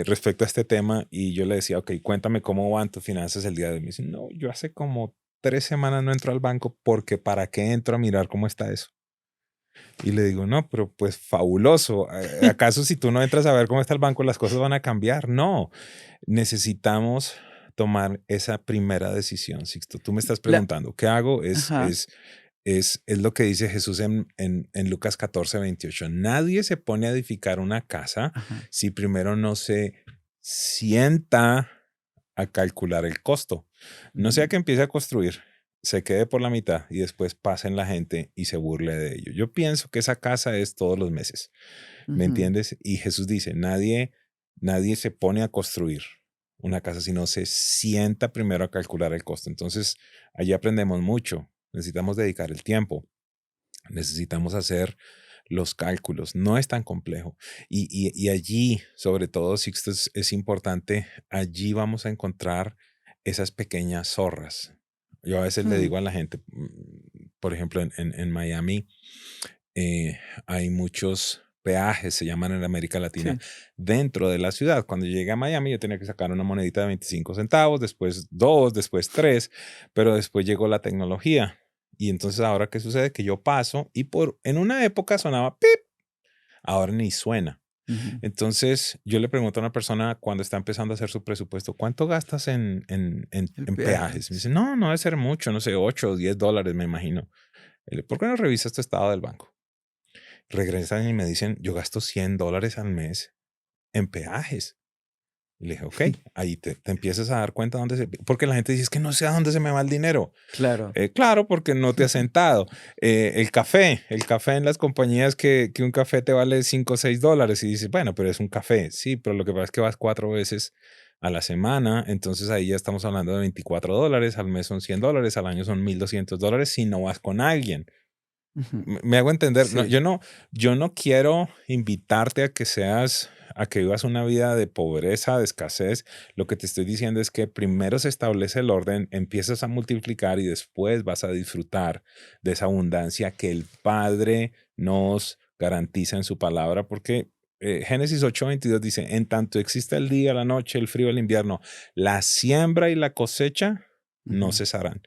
respecto a este tema y yo le decía, ok, cuéntame cómo van tus finanzas el día de hoy. Me dice, no, yo hace como 3 semanas no entro al banco porque ¿para qué entro a mirar cómo está eso? Y le digo, no, pero pues fabuloso. ¿Acaso si tú no entras a ver cómo está el banco, las cosas van a cambiar? No, necesitamos tomar esa primera decisión, Sixto. Tú me estás La preguntando, ¿qué hago? Ajá, Es lo que dice Jesús en Lucas 14:28. Nadie se pone a edificar una casa ajá. si primero no se sienta a calcular el costo. No sea Mm, que empiece a construir, se quede por la mitad y después pasen la gente y se burle de ello. Yo pienso que esa casa es todos los meses, ¿me ujú. entiendes? Y Jesús dice, nadie se pone a construir una casa si no se sienta primero a calcular el costo. Entonces, allí aprendemos mucho. Necesitamos dedicar el tiempo, necesitamos hacer los cálculos. No es tan complejo. Y allí, sobre todo, Sixto, es importante, allí vamos a encontrar esas pequeñas zorras. Yo a veces le Mm, digo a la gente, por ejemplo, en Miami hay muchos peajes, se llaman en América Latina, sí. dentro de la ciudad. Cuando yo llegué a Miami, yo tenía que sacar una monedita de 25 centavos, después dos, después tres, pero después llegó la tecnología. Y entonces ahora qué sucede que yo paso y en una época sonaba pip, ahora ni suena. Ujú. Entonces yo le pregunto a una persona cuando está empezando a hacer su presupuesto, ¿cuánto gastas El en peaje, peajes? Me dice, sí. no, no debe ser mucho, no sé, $8 o $10, me imagino. ¿Por qué no revisas tu estado del banco? regresan y me dicen, yo gasto $100 al mes en peajes. Y le dije, ok, ahí te empiezas a dar cuenta dónde se... Porque la gente dice, es que no sé a dónde se me va el dinero. Claro. Claro, porque no te has sentado. El café en las compañías que un café te vale $5 o $6 y dices, bueno, pero es un café. Sí, pero lo que pasa es que vas 4 veces a la semana, entonces ahí ya estamos hablando de $24, al mes son $100, al año son $1,200 si no vas con alguien. Ujú. Me hago entender. No, Sí. yo no quiero invitarte a que vivas una vida de pobreza, de escasez. Lo que te estoy diciendo es que primero se establece el orden, empiezas a multiplicar y después vas a disfrutar de esa abundancia que el Padre nos garantiza en su palabra, porque Génesis 8:22 dice, en tanto exista el día, la noche, el frío, el invierno, la siembra y la cosecha no Ujú. cesarán.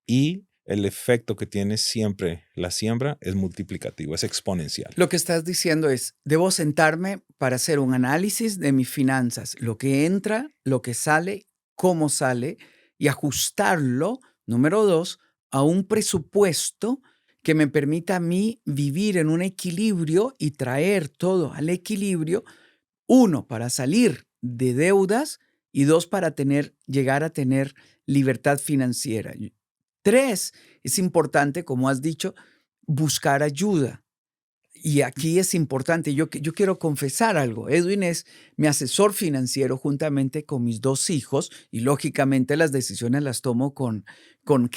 Y el efecto que tiene siempre la siembra es multiplicativo, es exponencial. Lo que estás diciendo es, debo sentarme para hacer un análisis de mis finanzas, lo que entra, lo que sale, cómo sale, y ajustarlo, número 2, a un presupuesto que me permita a mí vivir en un equilibrio y traer todo al equilibrio. Uno, para salir de deudas y dos, para llegar a tener libertad financiera. Y tres, es importante, como has dicho, buscar ayuda. Y aquí es importante, yo quiero confesar algo. Edwin es mi asesor financiero juntamente con mis dos hijos y lógicamente las decisiones las tomo con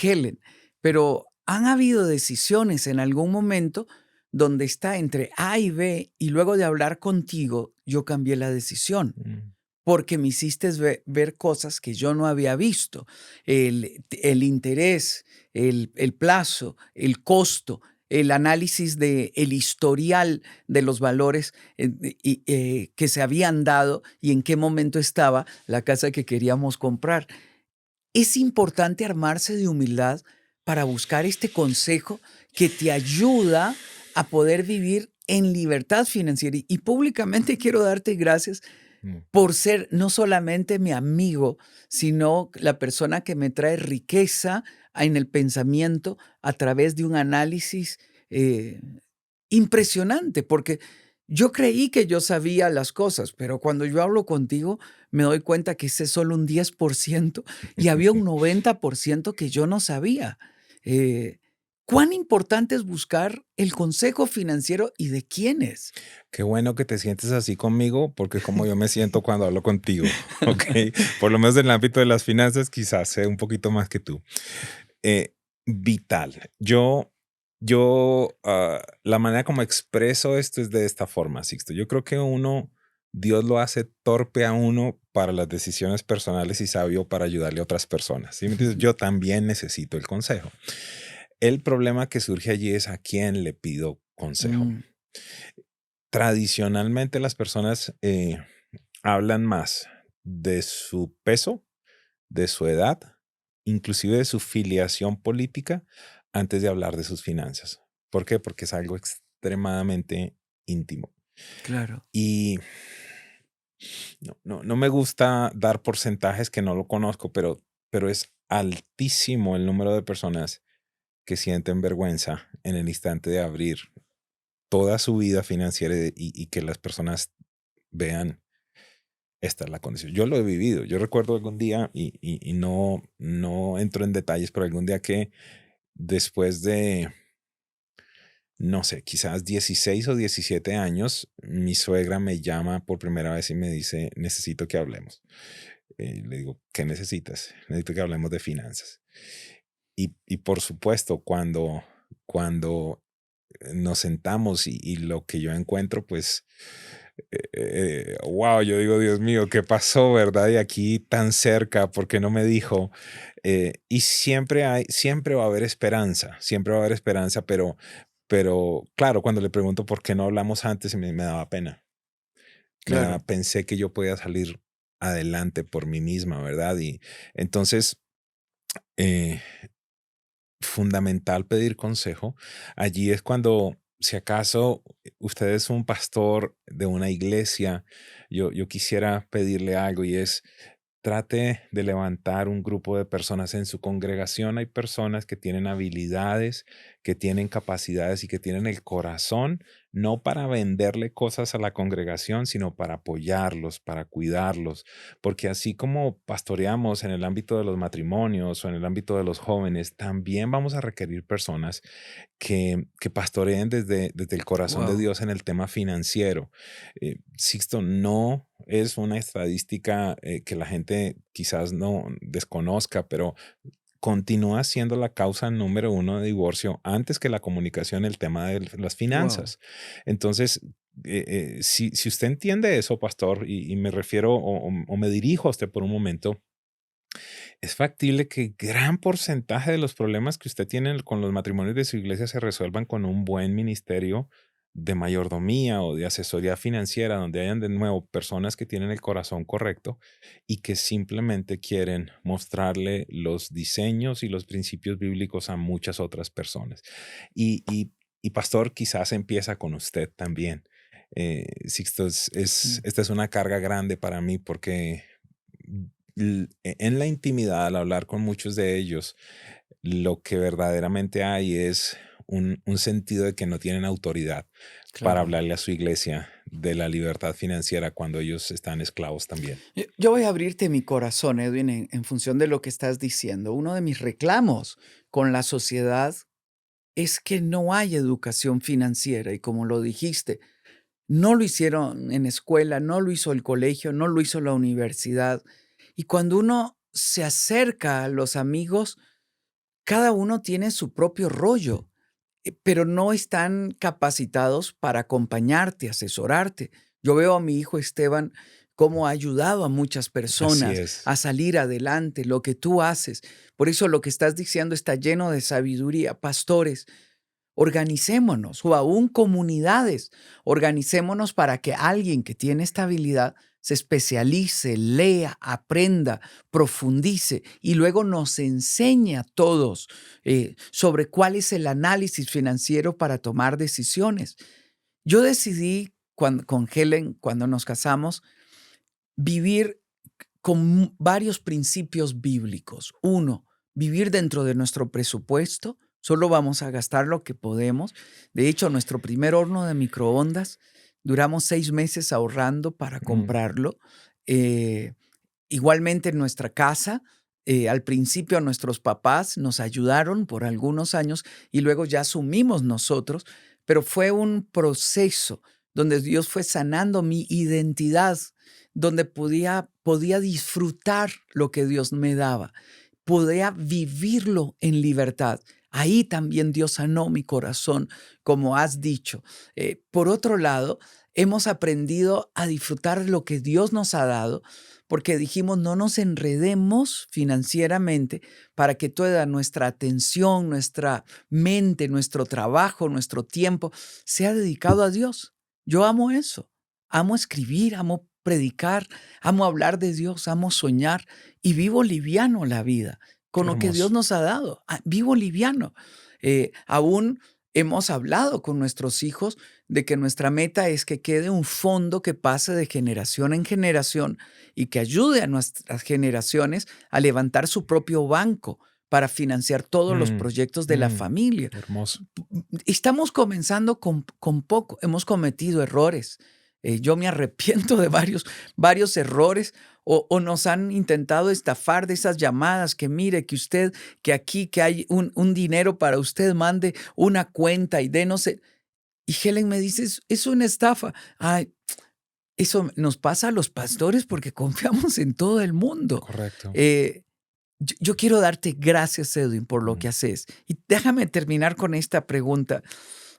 Helen. Pero han habido decisiones en algún momento donde está entre A y B y luego de hablar contigo, yo cambié la decisión Mm. porque me hiciste ver cosas que yo no había visto. El interés, el plazo, el costo, el análisis del historial de los valores que se habían dado y en qué momento estaba la casa que queríamos comprar. Es importante armarse de humildad para buscar este consejo que te ayuda a poder vivir en libertad financiera. Y públicamente quiero darte gracias Mm. por ser no solamente mi amigo, sino la persona que me trae riqueza en el pensamiento a través de un análisis eh, impresionante, porque yo creí que yo sabía las cosas, pero cuando yo hablo contigo me doy cuenta que ese es solo un 10% y había un 90% que yo no sabía. Eh, ¿Cuán importante es buscar el consejo financiero y de quiénes? Qué bueno que te sientes así conmigo, porque como yo me siento cuando hablo contigo, ¿ok? Por lo menos en el ámbito de las finanzas, quizás sé un poquito más que tú. Eh, Vital. La manera como expreso esto es de esta forma, Sixto. Yo creo que Dios lo hace torpe a uno para las decisiones personales y sabio para ayudarle a otras personas. ¿Sí me entiendes? Yo también necesito el consejo. El problema que surge allí es a quién le pido consejo. Mm, Tradicionalmente las personas hablan más de su peso, de su edad, inclusive de su filiación política, antes de hablar de sus finanzas. ¿Por qué? Porque es algo extremadamente íntimo. claro. Y no me gusta dar porcentajes que no lo conozco, pero es altísimo el número de personas que sienten vergüenza en el instante de abrir toda su vida financiera y que las personas vean, esta es la condición. Yo lo he vivido. Yo recuerdo algún día, y no entro en detalles, pero algún día que después de, no sé, quizás 16 o 17 años, mi suegra me llama por primera vez y me dice, necesito que hablemos. Le digo, ¿qué necesitas? Necesito que hablemos de finanzas. Y por supuesto, cuando nos sentamos y lo que yo encuentro, pues, wow, yo digo, Dios mío, ¿qué pasó, verdad? Y aquí tan cerca, ¿por qué no me dijo? Y siempre va a haber esperanza, siempre va a haber esperanza, pero claro, cuando le pregunto por qué no hablamos antes, me daba pena. Claro. Pensé que yo podía salir adelante por mí misma, ¿verdad? Y entonces, eh, fundamental pedir consejo. Allí es cuando, si acaso usted es un pastor de una iglesia, yo quisiera pedirle algo y es, trate de levantar un grupo de personas en su congregación. Hay personas que tienen habilidades, que tienen capacidades y que tienen el corazón no para venderle cosas a la congregación, sino para apoyarlos, para cuidarlos, porque así como pastoreamos en el ámbito de los matrimonios o en el ámbito de los jóvenes, también vamos a requerir personas que pastoreen desde el corazón de Wow. Dios en el tema financiero. Sixto, no es una estadística que la gente quizás no desconozca, pero continúa siendo la causa número uno de divorcio antes que la comunicación, el tema de las Wow. finanzas. Entonces, si usted entiende eso, pastor, y me refiero o me dirijo a usted por un momento, es factible que gran porcentaje de los problemas que usted tiene con los matrimonios de su iglesia se resuelvan con un buen ministerio de mayordomía o de asesoría financiera, donde hayan de nuevo personas que tienen el corazón correcto y que simplemente quieren mostrarle los diseños y los principios bíblicos a muchas otras personas. Y pastor, quizás empieza con usted también. Sixto, Sí. esta es una carga grande para mí porque en la intimidad, al hablar con muchos de ellos, lo que verdaderamente hay es un sentido de que no tienen autoridad para Claro. hablarle a su iglesia de la libertad financiera cuando ellos están esclavos también. Yo voy a abrirte mi corazón, Edwin, en función de lo que estás diciendo. Uno de mis reclamos con la sociedad es que no hay educación financiera y como lo dijiste, no lo hicieron en escuela, no lo hizo el colegio, no lo hizo la universidad. Y cuando uno se acerca a los amigos, cada uno tiene su propio rollo, pero no están capacitados para acompañarte, asesorarte. Yo veo a mi hijo Esteban cómo ha ayudado a muchas Así personas es. a salir adelante, lo que tú haces. Por eso lo que estás diciendo está lleno de sabiduría. Pastores, organicémonos o aún comunidades, organicémonos para que alguien que tiene esta habilidad se especialice, lea, aprenda, profundice y luego nos enseñe a todos sobre cuál es el análisis financiero para tomar decisiones. Yo decidí con Helen, cuando nos casamos, vivir con varios principios bíblicos. Uno, vivir dentro de nuestro presupuesto. Solo vamos a gastar lo que podemos. De hecho, nuestro primer horno de microondas, duramos 6 meses ahorrando para Mm, comprarlo. Eh, Igualmente en nuestra casa, al principio nuestros papás nos ayudaron por algunos años y luego ya asumimos nosotros, pero fue un proceso donde Dios fue sanando mi identidad, donde podía disfrutar lo que Dios me daba, podía vivirlo en libertad. Ahí también Dios sanó mi corazón, como has dicho. Por otro lado, hemos aprendido a disfrutar lo que Dios nos ha dado porque dijimos no nos enredemos financieramente para que toda nuestra atención, nuestra mente, nuestro trabajo, nuestro tiempo sea dedicado a Dios. Yo amo eso. Amo escribir, amo predicar, amo hablar de Dios, amo soñar y vivo liviano la vida qué con lo que Dios hermoso. nos ha dado. Vivo liviano. Aún hemos hablado con nuestros hijos de que nuestra meta es que quede un fondo que pase de generación en generación y que ayude a nuestras generaciones a levantar su propio banco para financiar todos los Mm, proyectos de la mm, familia. hermoso. Estamos comenzando con poco, hemos cometido errores. Yo me arrepiento de varios errores o nos han intentado estafar de esas llamadas que mire que usted, que aquí, que hay un dinero para usted, mande una cuenta y dénos. Y Helen me dice, es una estafa. Ay, eso nos pasa a los pastores porque confiamos en todo el mundo. Correcto. Eh, yo quiero darte gracias, Edwin, por lo Mm. que haces. Y déjame terminar con esta pregunta.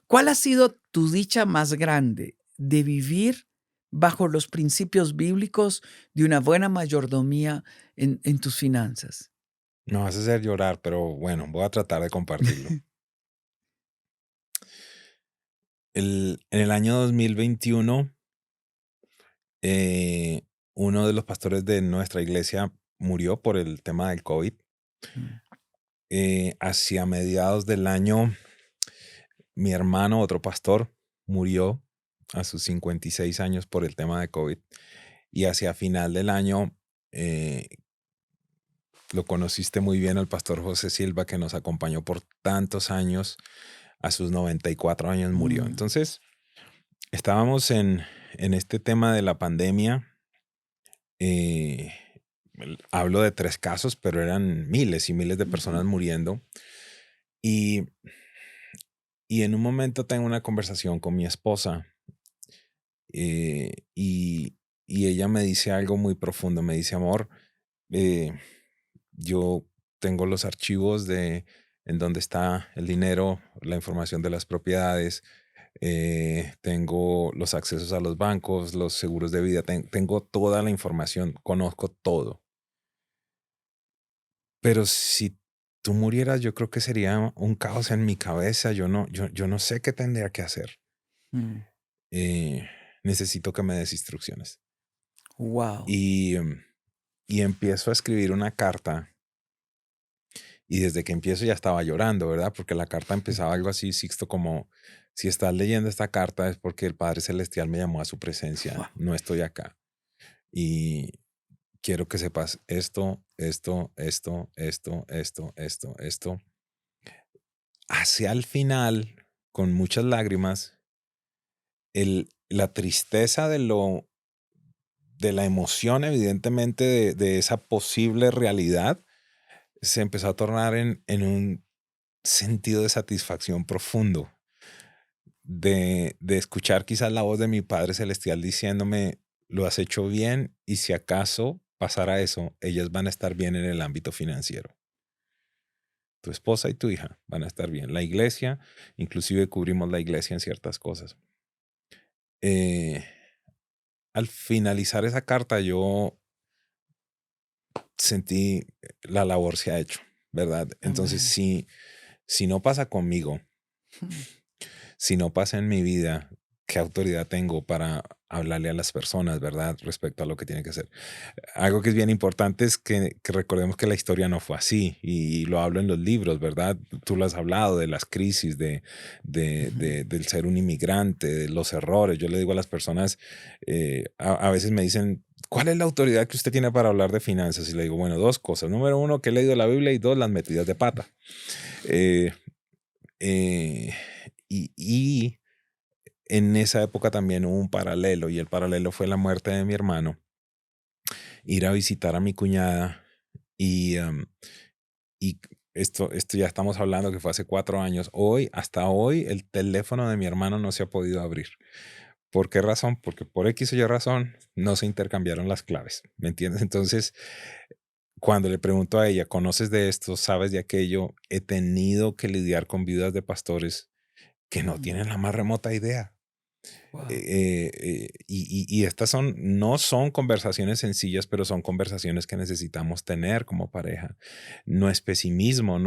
¿Cuál ha sido tu dicha más grande de vivir bajo los principios bíblicos de una buena mayordomía en tus finanzas? Me vas a hacer llorar, pero bueno, voy a tratar de compartirlo. En el año 2021, eh, uno de los pastores de nuestra iglesia murió por el tema del COVID. Mm, Hacia mediados del año, mi hermano, otro pastor, murió a sus 56 años por el tema de COVID. Y hacia final del año, eh, lo conociste muy bien al pastor José Silva, que nos acompañó por tantos años. A sus 94 años murió. mm, Entonces, estábamos en este tema de la pandemia. eh, Hablo de 3 casos, pero eran miles y miles de personas Ujú. muriendo. Y, y en un momento tengo una conversación con mi esposa, eh, y, y ella me dice algo muy profundo. Me dice, amor, eh, yo tengo los archivos de en donde está el dinero, la información de las propiedades, tengo los accesos a los bancos, los seguros de vida, tengo toda la información, conozco todo. Pero si tú murieras, yo creo que sería un caos en mi cabeza. Yo no sé qué tendría que hacer. Mm. Eh, Necesito que me des instrucciones. Wow. Y, y empiezo a escribir una carta. Y desde que empiezo ya estaba llorando, ¿verdad? Porque la carta empezaba algo así, Sixto, como, si estás leyendo esta carta es porque el Padre Celestial me llamó a su presencia, Wow. no estoy acá. Y quiero que sepas esto, esto, esto, esto, esto, esto, esto. Hacia el final, con muchas lágrimas, la tristeza de la emoción, evidentemente, de esa posible realidad, se empezó a tornar en un sentido de satisfacción profundo, de escuchar quizás la voz de mi Padre Celestial diciéndome, lo has hecho bien y si acaso pasara eso, ellas van a estar bien en el ámbito financiero. Tu esposa y tu hija van a estar bien. La iglesia, inclusive cubrimos la iglesia en ciertas cosas. Eh, Al finalizar esa carta, yo sentí la labor se ha hecho, ¿verdad? Entonces, Amén. si no pasa conmigo, Mm. si no pasa en mi vida, ¿qué autoridad tengo para hablarle a las personas, verdad? Respecto a lo que tiene que hacer. Algo que es bien importante es que recordemos que la historia no fue así y lo hablo en los libros, ¿verdad? Tú lo has hablado de las crisis, Ujú. del ser un inmigrante, de los errores. Yo le digo a las personas, a veces me dicen, ¿cuál es la autoridad que usted tiene para hablar de finanzas? Y le digo, bueno, 2 cosas. Número uno, que he leído la Biblia y 2, las metidas de pata. Eh, eh, y en esa época también hubo un paralelo y el paralelo fue la muerte de mi hermano, ir a visitar a mi cuñada y, y esto ya estamos hablando que fue hace 4 años. Hasta hoy, el teléfono de mi hermano no se ha podido abrir. ¿Por qué razón? Porque por X o Y razón no se intercambiaron las claves, ¿me entiendes? Entonces, cuando le pregunto a ella, ¿conoces de esto? ¿Sabes de aquello? He tenido que lidiar con viudas de pastores que no Mm. tienen la más remota idea. Wow. Y estas no son conversaciones sencillas, pero son conversaciones que necesitamos tener como pareja. No es pesimismo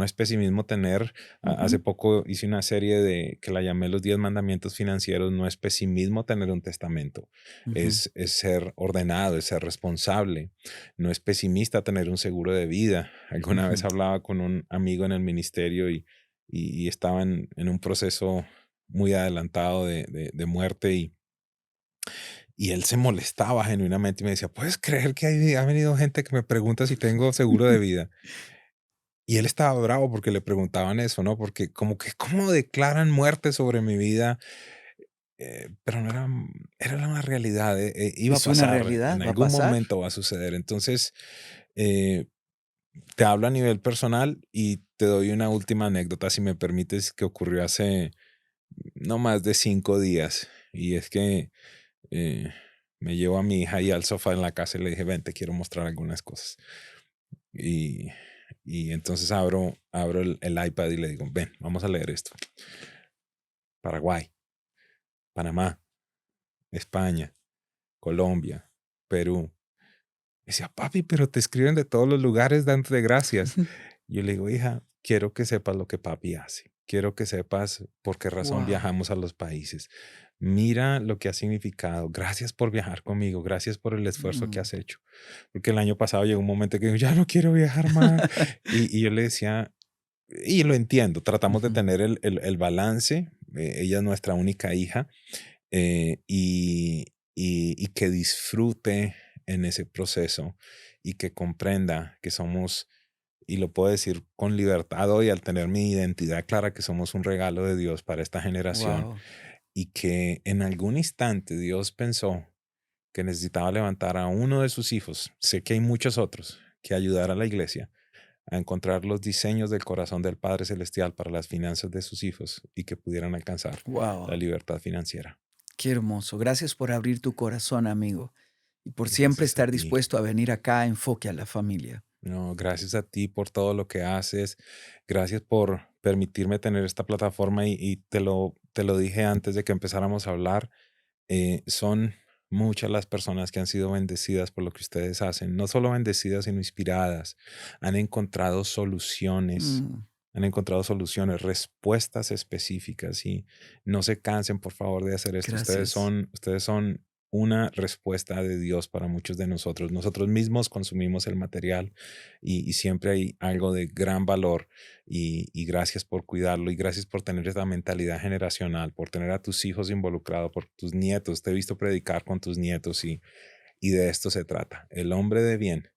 tener, hace Ujú. poco hice una serie que la llamé Los 10 Mandamientos Financieros. No es pesimismo tener un testamento, Ujú. es ser ordenado, es ser responsable. No es pesimista tener un seguro de vida. Alguna vez Ujú. hablaba con un amigo en el ministerio y estaba en un proceso muy adelantado de muerte y él se molestaba genuinamente y me decía, ¿puedes creer que ha venido gente que me pregunta si tengo seguro de vida? Y él estaba bravo porque le preguntaban eso, ¿no? Porque como que, ¿cómo declaran muerte sobre mi vida? Pero no era, era una realidad, iba a Es una pasar, realidad, en va a algún pasar. momento va a suceder. Entonces, eh, te hablo a nivel personal y te doy una última anécdota, si me permites, que ocurrió hace no más de 5 días. Y es que eh, me llevo a mi hija ahí al sofá en la casa y le dije, ven, te quiero mostrar algunas cosas. Y, y entonces abro el iPad y le digo, ven, vamos a leer esto. Paraguay, Panamá, España, Colombia, Perú. Decía, papi, pero te escriben de todos los lugares dándote gracias. Yo le digo, hija, quiero que sepas lo que papi hace. Quiero que sepas por qué razón Wow. viajamos a los países. Mira lo que ha significado. Gracias por viajar conmigo. Gracias por el esfuerzo que Mm. has hecho. Porque el año pasado llegó un momento que digo, ya no quiero viajar más. Y yo le decía, y lo entiendo, tratamos de Ujú. tener el balance. Ella es nuestra única hija, y que disfrute en ese proceso y que comprenda que somos, y lo puedo decir con libertad hoy al tener mi identidad clara, que somos un regalo de Dios para esta generación, Wow. y que en algún instante Dios pensó que necesitaba levantar a uno de sus hijos, sé que hay muchos otros, que ayudara a la iglesia a encontrar los diseños del corazón del Padre Celestial para las finanzas de sus hijos y que pudieran alcanzar la Wow, libertad financiera. qué hermoso. Gracias por abrir tu corazón, amigo, y por siempre Gracias a estar ti. dispuesto a venir acá a Enfoque a la Familia. No, gracias a ti por todo lo que haces. Gracias por permitirme tener esta plataforma y te lo dije antes de que empezáramos a hablar. Son muchas las personas que han sido bendecidas por lo que ustedes hacen. No solo bendecidas, sino inspiradas. Han encontrado soluciones. Mm, Han encontrado soluciones, respuestas específicas y no se cansen, por favor, de hacer esto. gracias. Ustedes son una respuesta de Dios para muchos de nosotros. Nosotros mismos consumimos el material y siempre hay algo de gran valor y gracias por cuidarlo y gracias por tener esta mentalidad generacional, por tener a tus hijos involucrados, por tus nietos. Te he visto predicar con tus nietos y de esto se trata. El hombre de bien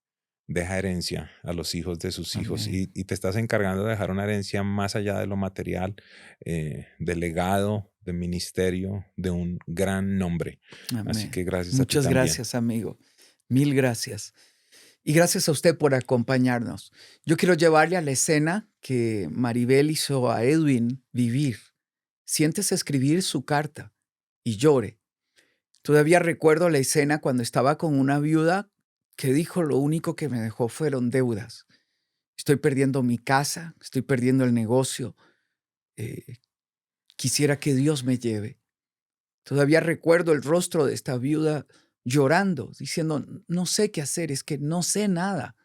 deja herencia a los hijos de sus hijos Amén. y te estás encargando de dejar una herencia más allá de lo material, de legado, de ministerio, de un gran nombre. Así Amén. que gracias a ti Muchas también. gracias, amigo. Mil gracias. Y gracias a usted por acompañarnos. Yo quiero llevarle a la escena que Maribel hizo a Edwin vivir. Siéntese a escribir su carta y llore. Todavía recuerdo la escena cuando estaba con una viuda que dijo: lo único que me dejó fueron deudas. Estoy perdiendo mi casa, estoy perdiendo el negocio. eh, Quisiera que Dios me lleve. Todavía recuerdo el rostro de esta viuda llorando, diciendo: no sé qué hacer, es que no sé nada.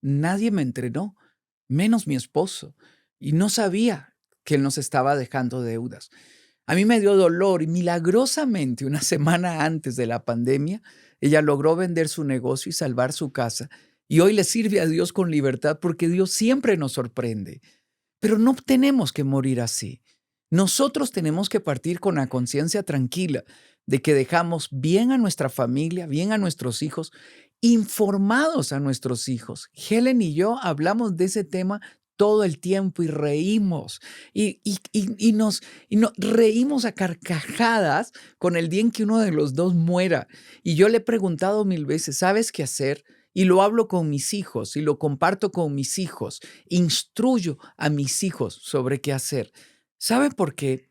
Nadie me entrenó, menos mi esposo, y no sabía que él nos estaba dejando deudas. A mí me dio dolor y milagrosamente una semana antes de la pandemia, ella logró vender su negocio y salvar su casa. Y hoy le sirve a Dios con libertad porque Dios siempre nos sorprende. Pero no tenemos que morir así. Nosotros tenemos que partir con la conciencia tranquila de que dejamos bien a nuestra familia, bien a nuestros hijos, informados a nuestros hijos. Helen y yo hablamos de ese tema todo el tiempo y reímos y nos reímos a carcajadas con el día en que uno de los dos muera. Y yo le he preguntado mil veces: ¿sabes qué hacer? Y lo hablo con mis hijos y lo comparto con mis hijos. Instruyo a mis hijos sobre qué hacer. ¿Sabe por qué?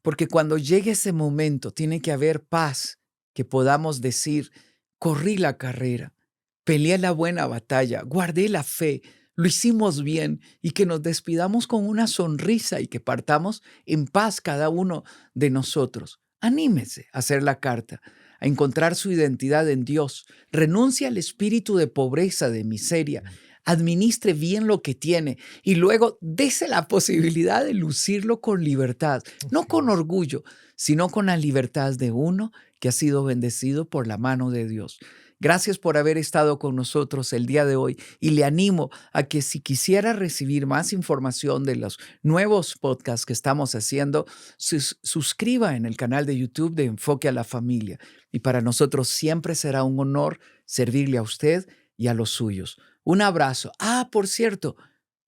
Porque cuando llegue ese momento tiene que haber paz, que podamos decir: corrí la carrera, peleé la buena batalla, guardé la fe, lo hicimos bien, y que nos despidamos con una sonrisa y que partamos en paz cada uno de nosotros. Anímese a hacer la carta, a encontrar su identidad en Dios. Renuncia al espíritu de pobreza, de miseria. Administre bien lo que tiene y luego dese la posibilidad de lucirlo con libertad, no Así con es. orgullo, sino con la libertad de uno que ha sido bendecido por la mano de Dios. Gracias por haber estado con nosotros el día de hoy y le animo a que, si quisiera recibir más información de los nuevos podcasts que estamos haciendo, suscriba en el canal de YouTube de Enfoque a la Familia. Y para nosotros siempre será un honor servirle a usted y a los suyos. Un abrazo. Ah, por cierto,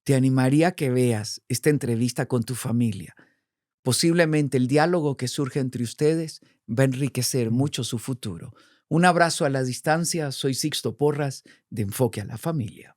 te animaría a que veas esta entrevista con tu familia. Posiblemente el diálogo que surge entre ustedes va a enriquecer mucho su futuro. Un abrazo a la distancia. Soy Sixto Porras de Enfoque a la Familia.